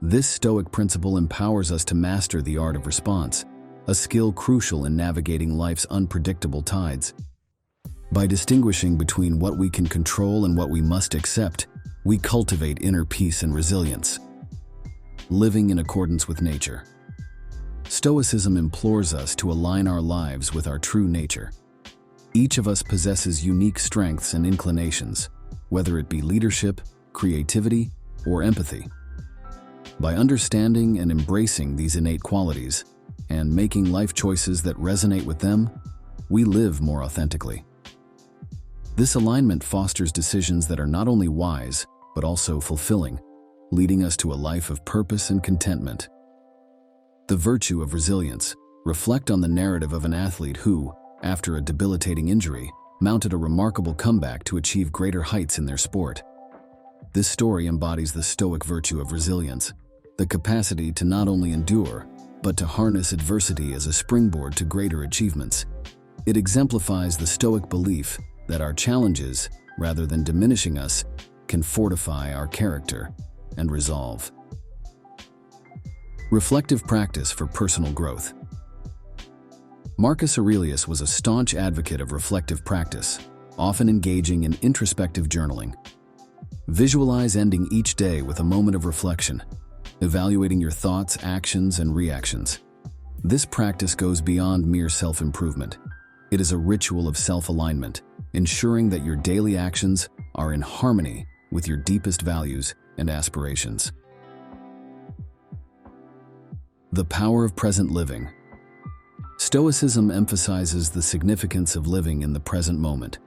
This Stoic principle empowers us to master the art of response, a skill crucial in navigating life's unpredictable tides. By distinguishing between what we can control and what we must accept, we cultivate inner peace and resilience. Living in accordance with nature. Stoicism implores us to align our lives with our true nature. Each of us possesses unique strengths and inclinations, whether it be leadership, creativity, or empathy. By understanding and embracing these innate qualities, and making life choices that resonate with them, we live more authentically. This alignment fosters decisions that are not only wise, but also fulfilling, leading us to a life of purpose and contentment. The virtue of resilience. Reflect on the narrative of an athlete who, after a debilitating injury, mounted a remarkable comeback to achieve greater heights in their sport. This story embodies the Stoic virtue of resilience, the capacity to not only endure, but to harness adversity as a springboard to greater achievements. It exemplifies the Stoic belief that our challenges, rather than diminishing us, can fortify our character and resolve. Reflective practice for personal growth. Marcus Aurelius was a staunch advocate of reflective practice, often engaging in introspective journaling. Visualize ending each day with a moment of reflection, evaluating your thoughts, actions, and reactions. This practice goes beyond mere self-improvement. It is a ritual of self-alignment, ensuring that your daily actions are in harmony with your deepest values and aspirations. The power of present living. Stoicism emphasizes the significance of living in the present moment.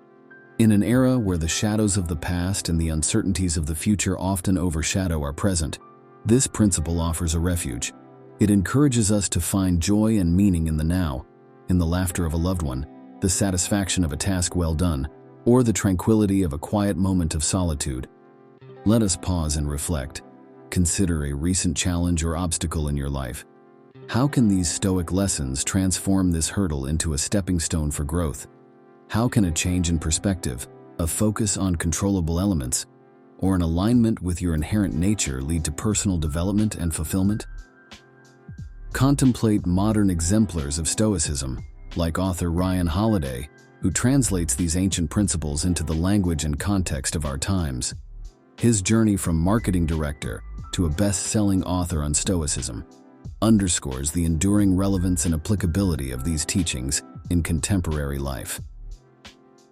In an era where the shadows of the past and the uncertainties of the future often overshadow our present, this principle offers a refuge. It encourages us to find joy and meaning in the now, in the laughter of a loved one, the satisfaction of a task well done, or the tranquility of a quiet moment of solitude. Let us pause and reflect. Consider a recent challenge or obstacle in your life. How can these Stoic lessons transform this hurdle into a stepping stone for growth? How can a change in perspective, a focus on controllable elements, or an alignment with your inherent nature lead to personal development and fulfillment? Contemplate modern exemplars of Stoicism, like author Ryan Holiday, who translates these ancient principles into the language and context of our times. His journey from marketing director to a best-selling author on Stoicism underscores the enduring relevance and applicability of these teachings in contemporary life.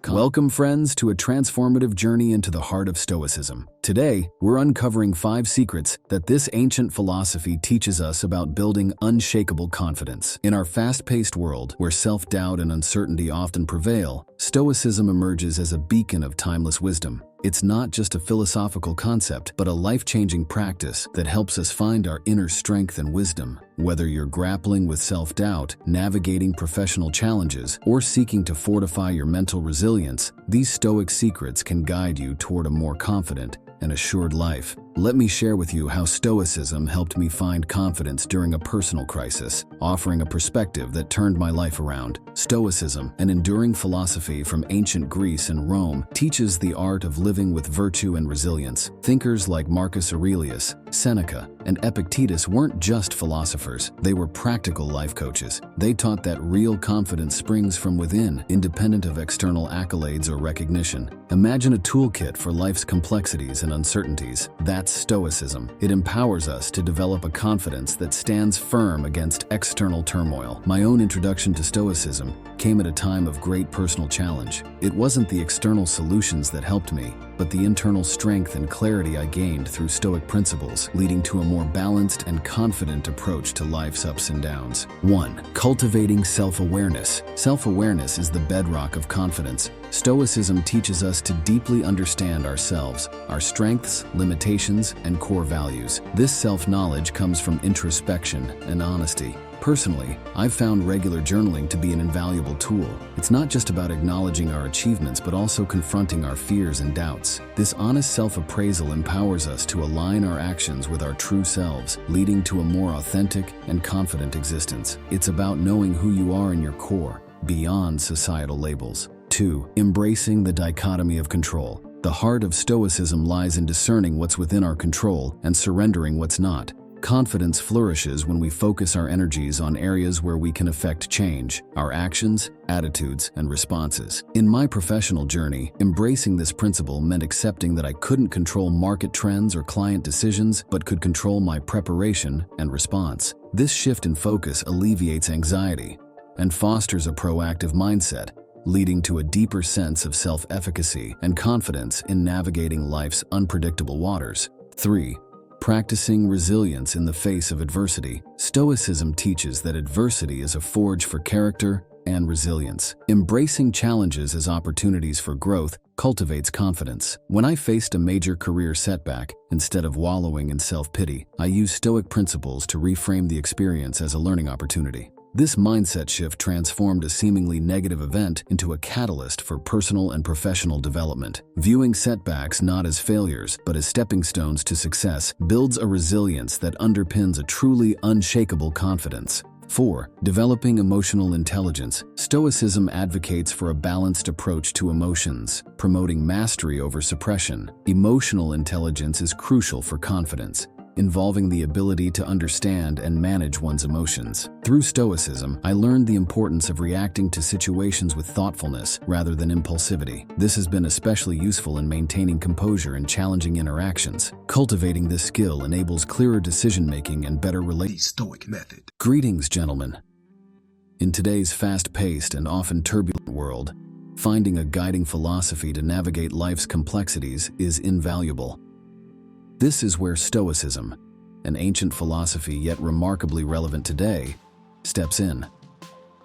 Welcome, friends, to a transformative journey into the heart of Stoicism. Today, we're uncovering 5 secrets that this ancient philosophy teaches us about building unshakable confidence. In our fast-paced world, where self-doubt and uncertainty often prevail, Stoicism emerges as a beacon of timeless wisdom. It's not just a philosophical concept, but a life-changing practice that helps us find our inner strength and wisdom. Whether you're grappling with self-doubt, navigating professional challenges, or seeking to fortify your mental resilience, these Stoic secrets can guide you toward a more confident and assured life. Let me share with you how Stoicism helped me find confidence during a personal crisis, offering a perspective that turned my life around. Stoicism, an enduring philosophy from ancient Greece and Rome, teaches the art of living with virtue and resilience. Thinkers like Marcus Aurelius, Seneca, and Epictetus weren't just philosophers, they were practical life coaches. They taught that real confidence springs from within, independent of external accolades or recognition. Imagine a toolkit for life's complexities and uncertainties. That's Stoicism. It empowers us to develop a confidence that stands firm against external turmoil. My own introduction to Stoicism came at a time of great personal challenge. It wasn't the external solutions that helped me, but the internal strength and clarity I gained through Stoic principles, leading to a more balanced and confident approach to life's ups and downs. 1. Cultivating self-awareness. Self-awareness is the bedrock of confidence. Stoicism teaches us to deeply understand ourselves, our strengths, limitations, and core values. This self-knowledge comes from introspection and honesty. Personally, I've found regular journaling to be an invaluable tool. It's not just about acknowledging our achievements, but also confronting our fears and doubts. This honest self-appraisal empowers us to align our actions with our true selves, leading to a more authentic and confident existence. It's about knowing who you are in your core, beyond societal labels. 2. Embracing the dichotomy of control. The heart of Stoicism lies in discerning what's within our control and surrendering what's not. Confidence flourishes when we focus our energies on areas where we can affect change, our actions, attitudes, and responses. In my professional journey, embracing this principle meant accepting that I couldn't control market trends or client decisions, but could control my preparation and response. This shift in focus alleviates anxiety and fosters a proactive mindset, leading to a deeper sense of self-efficacy and confidence in navigating life's unpredictable waters. 3. Practicing resilience in the face of adversity. Stoicism teaches that adversity is a forge for character and resilience. Embracing challenges as opportunities for growth cultivates confidence. When I faced a major career setback, instead of wallowing in self-pity, I used Stoic principles to reframe the experience as a learning opportunity. This mindset shift transformed a seemingly negative event into a catalyst for personal and professional development. Viewing setbacks not as failures, but as stepping stones to success builds a resilience that underpins a truly unshakable confidence. 4. Developing emotional intelligence. Stoicism advocates for a balanced approach to emotions, promoting mastery over suppression. Emotional intelligence is crucial for confidence, involving the ability to understand and manage one's emotions. Through Stoicism, I learned the importance of reacting to situations with thoughtfulness rather than impulsivity. This has been especially useful in maintaining composure in challenging interactions. Cultivating this skill enables clearer decision-making and better The relationships. Stoic Method. Greetings, gentlemen. In today's fast-paced and often turbulent world, finding a guiding philosophy to navigate life's complexities is invaluable. This is where Stoicism, an ancient philosophy yet remarkably relevant today, steps in.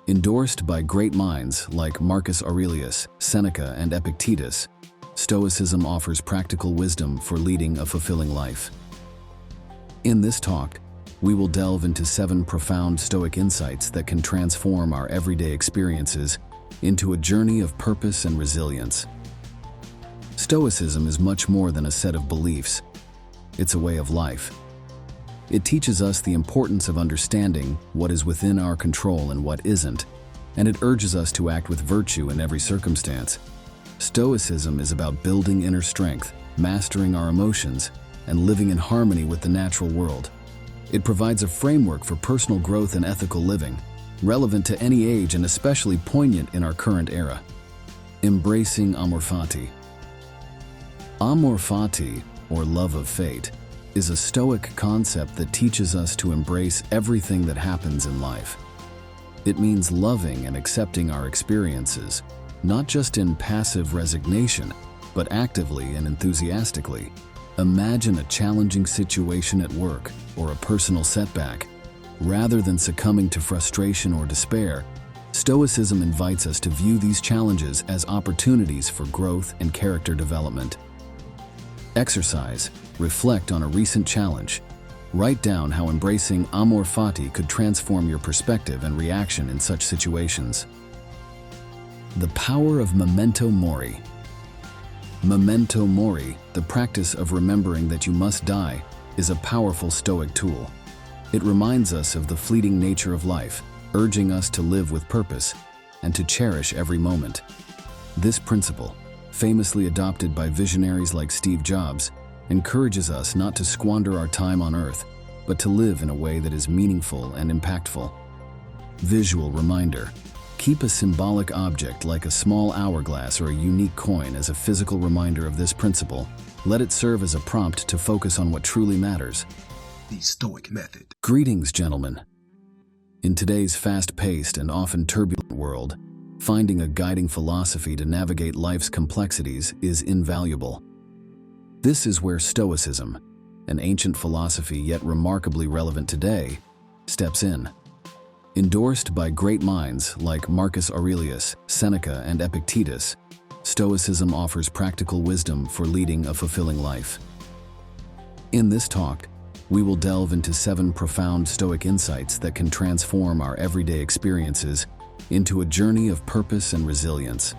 Endorsed by great minds like Marcus Aurelius, Seneca, and Epictetus, Stoicism offers practical wisdom for leading a fulfilling life. In this talk, we will delve into 7 profound Stoic insights that can transform our everyday experiences into a journey of purpose and resilience. Stoicism is much more than a set of beliefs. It's a way of life. It teaches us the importance of understanding what is within our control and what isn't, and it urges us to act with virtue in every circumstance. Stoicism is about building inner strength, mastering our emotions, and living in harmony with the natural world. It provides a framework for personal growth and ethical living, relevant to any age and especially poignant in our current era. Embracing amor fati. Amor fati, or love of fate, is a Stoic concept that teaches us to embrace everything that happens in life. It means loving and accepting our experiences, not just in passive resignation, but actively and enthusiastically. Imagine a challenging situation at work or a personal setback. Rather than succumbing to frustration or despair, Stoicism invites us to view these challenges as opportunities for growth and character development. Exercise. Reflect on a recent challenge. Write down how embracing amor fati could transform your perspective and reaction in such situations. The power of memento mori. Memento mori, the practice of remembering that you must die, is a powerful Stoic tool. It reminds us of the fleeting nature of life, urging us to live with purpose and to cherish every moment. This principle, famously adopted by visionaries like Steve Jobs, encourages us not to squander our time on Earth, but to live in a way that is meaningful and impactful. Visual reminder. Keep a symbolic object like a small hourglass or a unique coin as a physical reminder of this principle. Let it serve as a prompt to focus on what truly matters. The Stoic Method. Greetings, gentlemen. In today's fast-paced and often turbulent world, finding a guiding philosophy to navigate life's complexities is invaluable. This is where Stoicism, an ancient philosophy yet remarkably relevant today, steps in. Endorsed by great minds like Marcus Aurelius, Seneca, and Epictetus, Stoicism offers practical wisdom for leading a fulfilling life. In this talk, we will delve into 7 profound Stoic insights that can transform our everyday experiences into a journey of purpose and resilience.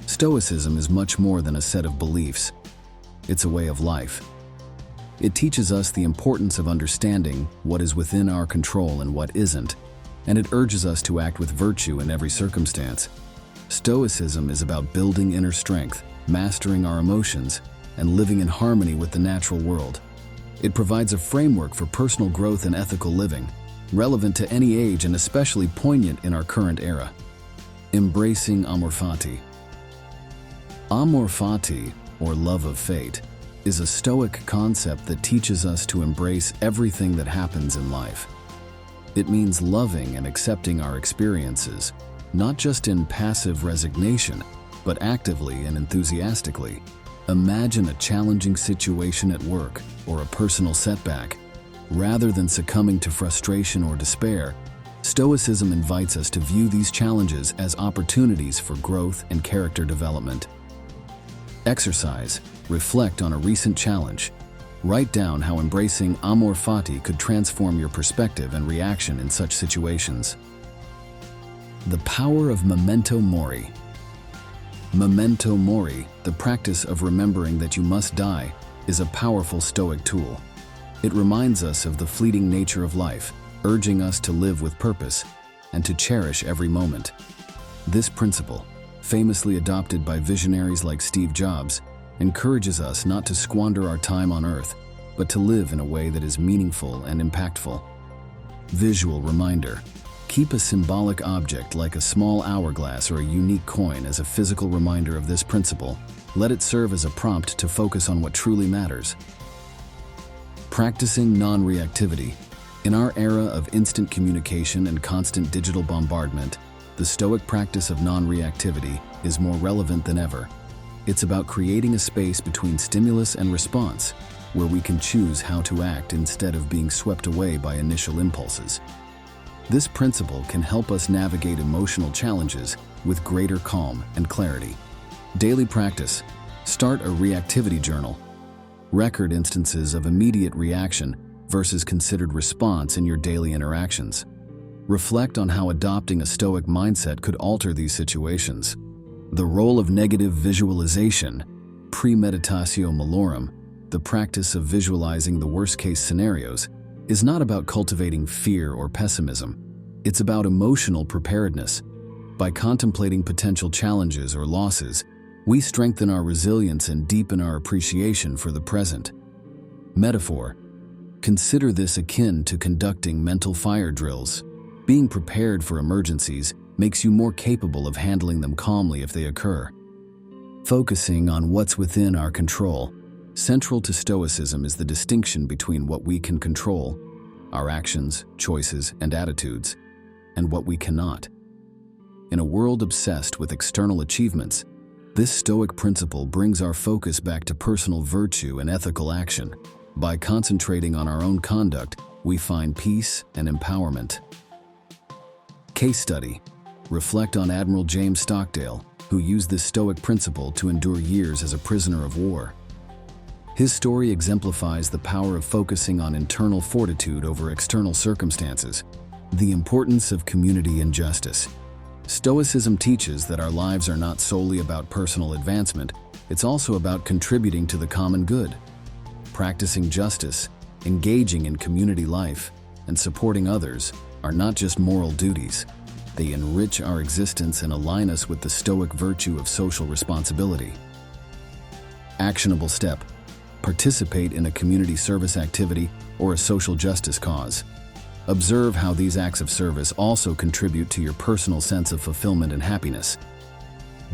Stoicism is much more than a set of beliefs. It's a way of life. It teaches us the importance of understanding what is within our control and what isn't, and it urges us to act with virtue in every circumstance. Stoicism is about building inner strength, mastering our emotions, and living in harmony with the natural world. It provides a framework for personal growth and ethical living, relevant to any age and especially poignant in our current era. Embracing amor fati. Amor fati, or love of fate, is a Stoic concept that teaches us to embrace everything that happens in life. It means loving and accepting our experiences, not just in passive resignation, but actively and enthusiastically. Imagine a challenging situation at work or a personal setback. Rather than succumbing to frustration or despair, Stoicism invites us to view these challenges as opportunities for growth and character development. Exercise. Reflect on a recent challenge. Write down how embracing amor fati could transform your perspective and reaction in such situations. The power of memento mori. Memento mori, the practice of remembering that you must die, is a powerful Stoic tool. It reminds us of the fleeting nature of life, urging us to live with purpose and to cherish every moment. This principle, famously adopted by visionaries like Steve Jobs, encourages us not to squander our time on Earth, but to live in a way that is meaningful and impactful. Visual reminder. Keep a symbolic object like a small hourglass or a unique coin as a physical reminder of this principle. Let it serve as a prompt to focus on what truly matters. Practicing non-reactivity. In our era of instant communication and constant digital bombardment, the Stoic practice of non-reactivity is more relevant than ever. It's about creating a space between stimulus and response, where we can choose how to act instead of being swept away by initial impulses. This principle can help us navigate emotional challenges with greater calm and clarity. Daily practice. Start a reactivity journal. Record instances of immediate reaction versus considered response in your daily interactions. Reflect on how adopting a Stoic mindset could alter these situations. The role of negative visualization, premeditatio malorum, the practice of visualizing the worst-case scenarios, is not about cultivating fear or pessimism. It's about emotional preparedness. By contemplating potential challenges or losses, we strengthen our resilience and deepen our appreciation for the present. Metaphor. Consider this akin to conducting mental fire drills. Being prepared for emergencies makes you more capable of handling them calmly if they occur. Focusing on what's within our control. Central to Stoicism is the distinction between what we can control, our actions, choices, and attitudes, and what we cannot. In a world obsessed with external achievements, This Stoic principle brings our focus back to personal virtue and ethical action. By concentrating on our own conduct, we find peace and empowerment. Case study. Reflect on Admiral James Stockdale, who used this Stoic principle to endure years as a prisoner of war. His story exemplifies the power of focusing on internal fortitude over external circumstances. The importance of community and justice. Stoicism teaches that our lives are not solely about personal advancement, it's also about contributing to the common good. Practicing justice, engaging in community life, and supporting others are not just moral duties. They enrich our existence and align us with the Stoic virtue of social responsibility. Actionable step. Participate in a community service activity or a social justice cause. Observe how these acts of service also contribute to your personal sense of fulfillment and happiness.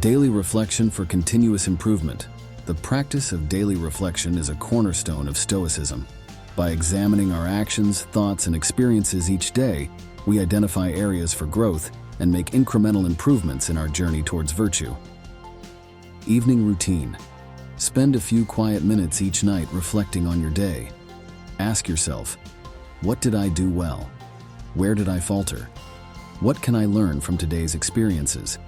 Daily reflection for continuous improvement. The practice of daily reflection is a cornerstone of Stoicism. By examining our actions, thoughts, and experiences each day, we identify areas for growth and make incremental improvements in our journey towards virtue. Evening routine. Spend a few quiet minutes each night reflecting on your day. Ask yourself, what did I do well? Where did I falter? What can I learn from today's experiences?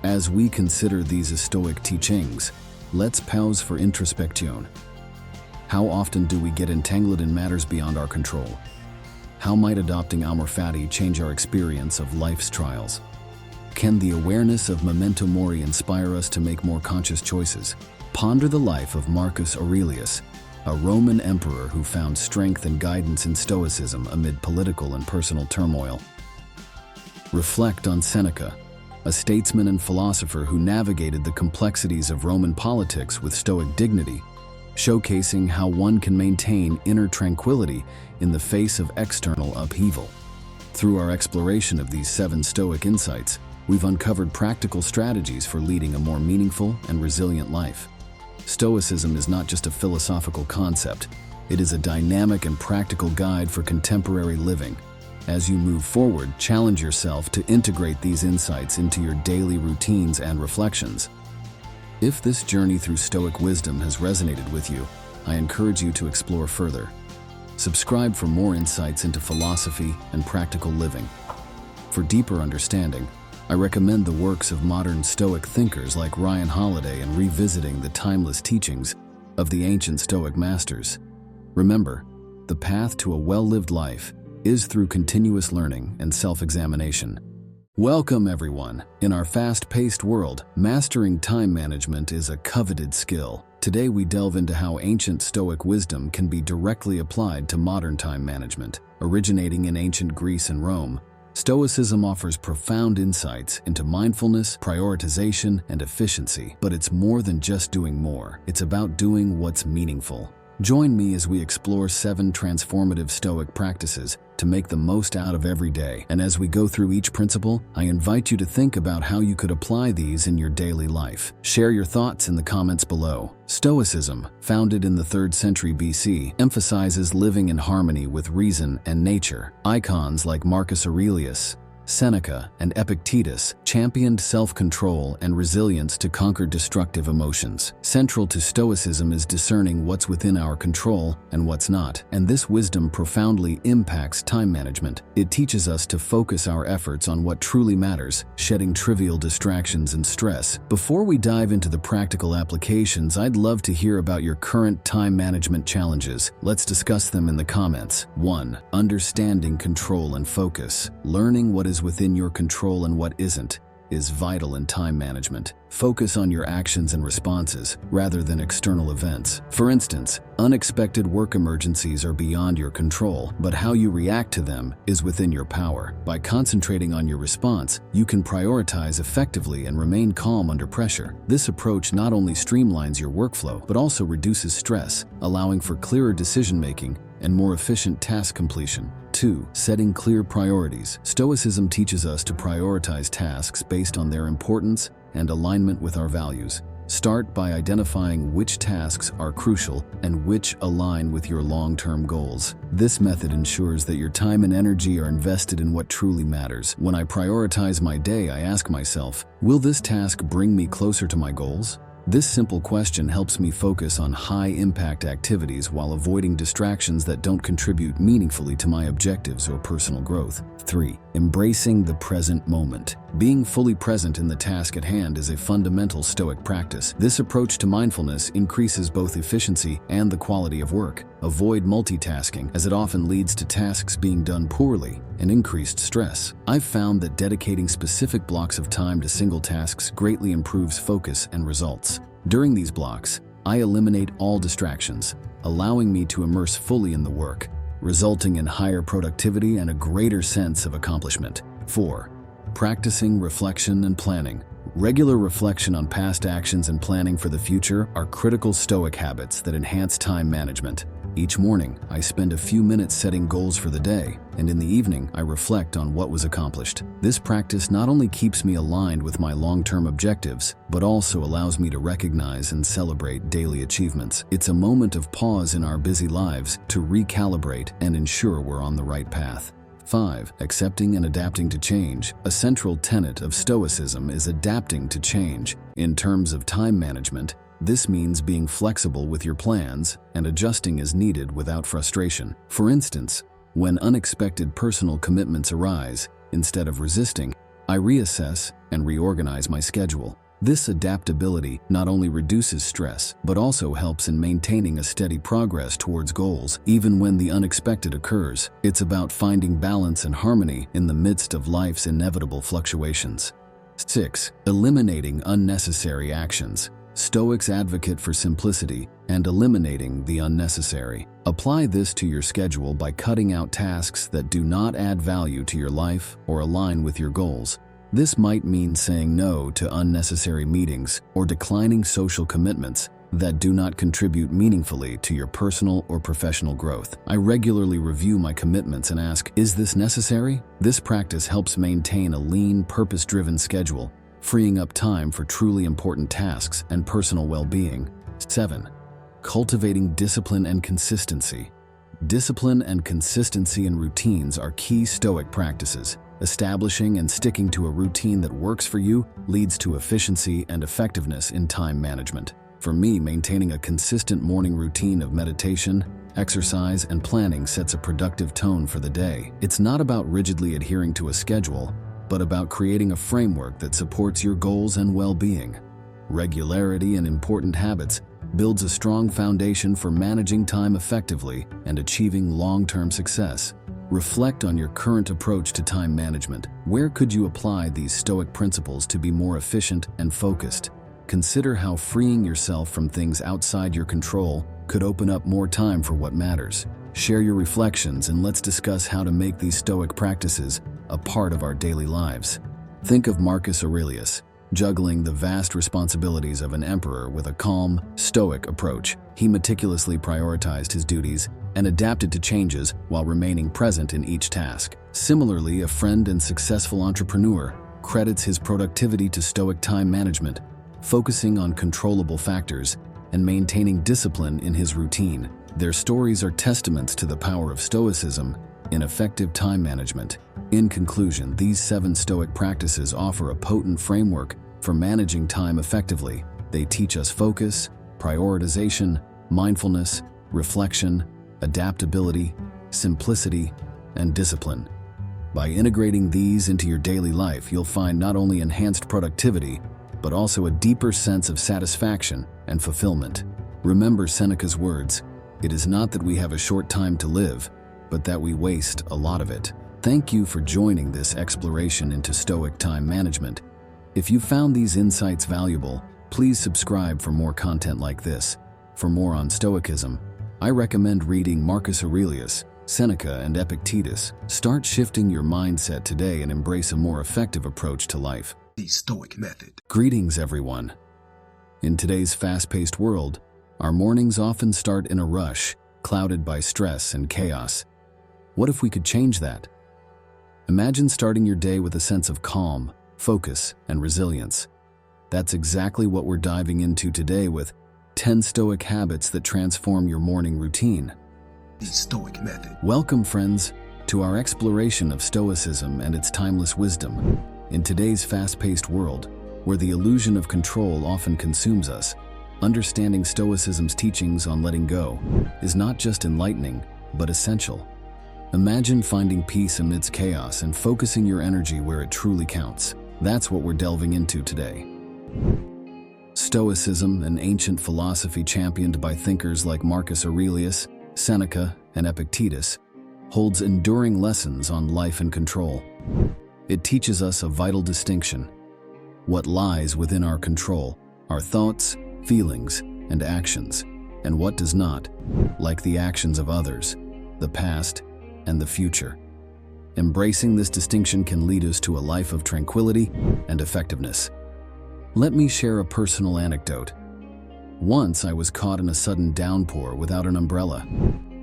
As we consider these Stoic teachings, let's pause for introspection. How often do we get entangled in matters beyond our control? How might adopting amor fati change our experience of life's trials? Can the awareness of memento mori inspire us to make more conscious choices? Ponder the life of Marcus Aurelius, a Roman emperor who found strength and guidance in Stoicism amid political and personal turmoil. Reflect on Seneca, a statesman and philosopher who navigated the complexities of Roman politics with Stoic dignity, showcasing how one can maintain inner tranquility in the face of external upheaval. Through our exploration of these 7 Stoic insights, we've uncovered practical strategies for leading a more meaningful and resilient life. Stoicism is not just a philosophical concept, it is a dynamic and practical guide for contemporary living. As you move forward, challenge yourself to integrate these insights into your daily routines and reflections. If this journey through Stoic wisdom has resonated with you, I encourage you to explore further. Subscribe for more insights into philosophy and practical living. For deeper understanding, I recommend the works of modern Stoic thinkers like Ryan Holiday and revisiting the timeless teachings of the ancient Stoic masters. Remember, the path to a well-lived life is through continuous learning and self-examination. Welcome, everyone. In our fast-paced world, mastering time management is a coveted skill. Today we delve into how ancient Stoic wisdom can be directly applied to modern time management. Originating in ancient Greece and Rome, Stoicism offers profound insights into mindfulness, prioritization, and efficiency. But it's more than just doing more. It's about doing what's meaningful. Join me as we explore 7 transformative Stoic practices to make the most out of every day. And as we go through each principle, I invite you to think about how you could apply these in your daily life. Share your thoughts in the comments below. Stoicism, founded in the 3rd century BC, emphasizes living in harmony with reason and nature. Icons like Marcus Aurelius, Seneca, and Epictetus championed self-control and resilience to conquer destructive emotions. Central to Stoicism is discerning what's within our control and what's not, and this wisdom profoundly impacts time management. It teaches us to focus our efforts on what truly matters, shedding trivial distractions and stress. Before we dive into the practical applications, I'd love to hear about your current time management challenges. Let's discuss them in the comments. 1. Understanding control and focus. Learning what is within your control and what isn't is vital in time management. Focus on your actions and responses rather than external events. For instance, unexpected work emergencies are beyond your control, but how you react to them is within your power. By concentrating on your response, you can prioritize effectively and remain calm under pressure. This approach not only streamlines your workflow, but also reduces stress, allowing for clearer decision-making and more efficient task completion. 2. Setting clear priorities. Stoicism teaches us to prioritize tasks based on their importance and alignment with our values. Start by identifying which tasks are crucial and which align with your long-term goals. This method ensures that your time and energy are invested in what truly matters. When I prioritize my day, I ask myself, will this task bring me closer to my goals? This simple question helps me focus on high-impact activities while avoiding distractions that don't contribute meaningfully to my objectives or personal growth. 3. Embracing the present moment. Being fully present in the task at hand is a fundamental Stoic practice. This approach to mindfulness increases both efficiency and the quality of work. Avoid multitasking, as it often leads to tasks being done poorly and increased stress. I've found that dedicating specific blocks of time to single tasks greatly improves focus and results. During these blocks, I eliminate all distractions, allowing me to immerse fully in the work, resulting in higher productivity and a greater sense of accomplishment. 4. Practicing reflection and planning. Regular reflection on past actions and planning for the future are critical Stoic habits that enhance time management. Each morning, I spend a few minutes setting goals for the day, and in the evening, I reflect on what was accomplished. This practice not only keeps me aligned with my long-term objectives, but also allows me to recognize and celebrate daily achievements. It's a moment of pause in our busy lives to recalibrate and ensure we're on the right path. 5. Accepting and adapting to change. A central tenet of Stoicism is adapting to change. In terms of time management, this means being flexible with your plans and adjusting as needed without frustration. For instance, when unexpected personal commitments arise, instead of resisting, I reassess and reorganize my schedule. This adaptability not only reduces stress, but also helps in maintaining a steady progress towards goals, even when the unexpected occurs. It's about finding balance and harmony in the midst of life's inevitable fluctuations. 6. Eliminating unnecessary actions. Stoics advocate for simplicity and eliminating the unnecessary. Apply this to your schedule by cutting out tasks that do not add value to your life or align with your goals. This might mean saying no to unnecessary meetings or declining social commitments that do not contribute meaningfully to your personal or professional growth. I regularly review my commitments and ask, is this necessary? This practice helps maintain a lean, purpose-driven schedule, freeing up time for truly important tasks and personal well-being. 7. Cultivating discipline and consistency. Discipline and consistency in routines are key Stoic practices. Establishing and sticking to a routine that works for you leads to efficiency and effectiveness in time management. For me, maintaining a consistent morning routine of meditation, exercise, and planning sets a productive tone for the day. It's not about rigidly adhering to a schedule, but about creating a framework that supports your goals and well-being. Regularity in important habits builds a strong foundation for managing time effectively and achieving long-term success. Reflect on your current approach to time management. Where could you apply these Stoic principles to be more efficient and focused? Consider how freeing yourself from things outside your control could open up more time for what matters. Share your reflections and let's discuss how to make these Stoic practices a part of our daily lives. Think of Marcus Aurelius, juggling the vast responsibilities of an emperor with a calm, Stoic approach. He meticulously prioritized his duties and adapted to changes while remaining present in each task. Similarly, a friend and successful entrepreneur credits his productivity to Stoic time management, focusing on controllable factors and maintaining discipline in his routine. Their stories are testaments to the power of Stoicism in effective time management. In conclusion, these 7 Stoic practices offer a potent framework for managing time effectively. They teach us focus, prioritization, mindfulness, reflection, adaptability, simplicity, and discipline. By integrating these into your daily life, you'll find not only enhanced productivity, but also a deeper sense of satisfaction and fulfillment. Remember Seneca's words, "It is not that we have a short time to live, but that we waste a lot of it." Thank you for joining this exploration into Stoic time management. If you found these insights valuable, please subscribe for more content like this. For more on Stoicism, I recommend reading Marcus Aurelius, Seneca, and Epictetus. Start shifting your mindset today and embrace a more effective approach to life. The Stoic Method. Greetings, everyone. In today's fast-paced world, our mornings often start in a rush, clouded by stress and chaos. What if we could change that? Imagine starting your day with a sense of calm, focus, and resilience. That's exactly what we're diving into today with 10 Stoic habits that transform your morning routine. The Stoic Method. Welcome, friends, to our exploration of Stoicism and its timeless wisdom. In today's fast-paced world, where the illusion of control often consumes us, understanding Stoicism's teachings on letting go is not just enlightening, but essential. Imagine finding peace amidst chaos and focusing your energy where it truly counts. That's what we're delving into today. Stoicism, an ancient philosophy championed by thinkers like Marcus Aurelius, Seneca, and Epictetus, holds enduring lessons on life and control. It teaches us a vital distinction: what lies within our control, our thoughts, feelings, and actions, and what does not, like the actions of others, the past, and the future. Embracing this distinction can lead us to a life of tranquility and effectiveness. Let me share a personal anecdote. Once I was caught in a sudden downpour without an umbrella.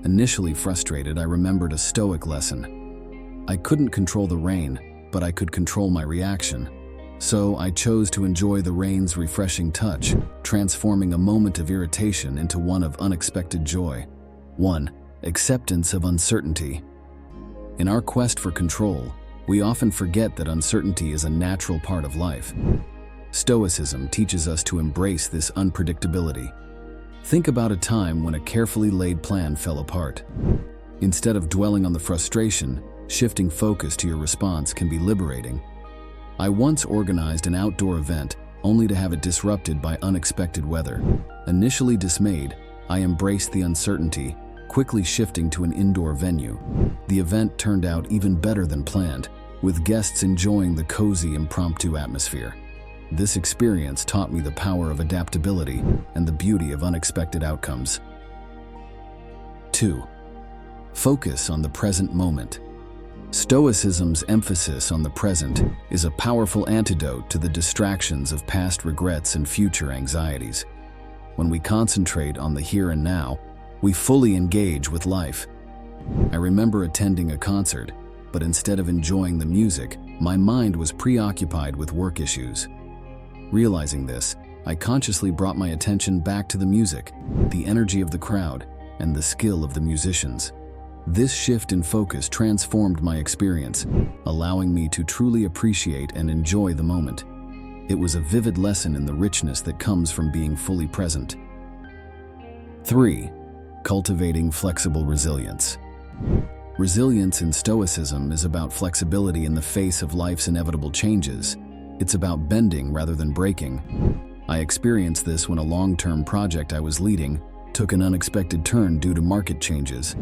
Initially frustrated, I remembered a Stoic lesson. I couldn't control the rain, but I could control my reaction. So I chose to enjoy the rain's refreshing touch, transforming a moment of irritation into one of unexpected joy. 1. Acceptance of uncertainty. In our quest for control, we often forget that uncertainty is a natural part of life. Stoicism teaches us to embrace this unpredictability. Think about a time when a carefully laid plan fell apart. Instead of dwelling on the frustration, shifting focus to your response can be liberating. I once organized an outdoor event only to have it disrupted by unexpected weather. Initially dismayed, I embraced the uncertainty, quickly shifting to an indoor venue. The event turned out even better than planned, with guests enjoying the cozy, impromptu atmosphere. This experience taught me the power of adaptability and the beauty of unexpected outcomes. 2. Focus on the present moment. Stoicism's emphasis on the present is a powerful antidote to the distractions of past regrets and future anxieties. When we concentrate on the here and now, we fully engage with life. I remember attending a concert, but instead of enjoying the music, my mind was preoccupied with work issues. Realizing this, I consciously brought my attention back to the music, the energy of the crowd, and the skill of the musicians. This shift in focus transformed my experience, allowing me to truly appreciate and enjoy the moment. It was a vivid lesson in the richness that comes from being fully present. 3. Cultivating flexible resilience. Resilience in Stoicism is about flexibility in the face of life's inevitable changes. It's about bending rather than breaking. I experienced this when a long-term project I was leading took an unexpected turn due to market changes.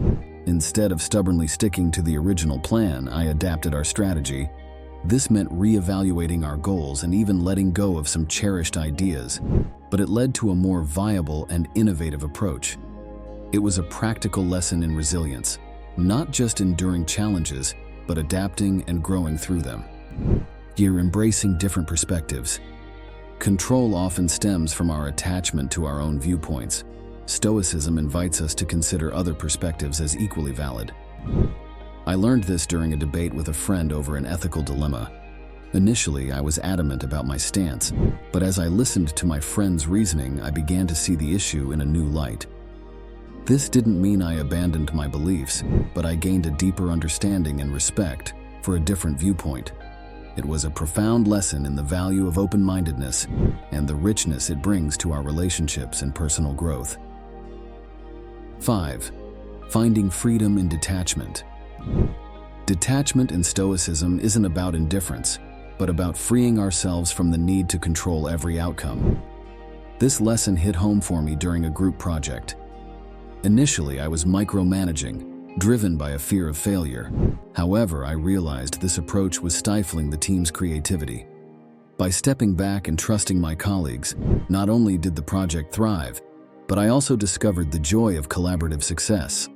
Instead of stubbornly sticking to the original plan, I adapted our strategy. This meant reevaluating our goals and even letting go of some cherished ideas, but it led to a more viable and innovative approach. It was a practical lesson in resilience, not just enduring challenges, but adapting and growing through them. You're embracing different perspectives. Control often stems from our attachment to our own viewpoints. Stoicism invites us to consider other perspectives as equally valid. I learned this during a debate with a friend over an ethical dilemma. Initially, I was adamant about my stance, but as I listened to my friend's reasoning, I began to see the issue in a new light. This didn't mean I abandoned my beliefs, but I gained a deeper understanding and respect for a different viewpoint. It was a profound lesson in the value of open-mindedness and the richness it brings to our relationships and personal growth. 5. Finding freedom in detachment. Detachment in Stoicism isn't about indifference, but about freeing ourselves from the need to control every outcome. This lesson hit home for me during a group project. Initially, I was micromanaging, driven by a fear of failure. However, I realized this approach was stifling the team's creativity. By stepping back and trusting my colleagues, not only did the project thrive, but I also discovered the joy of collaborative success.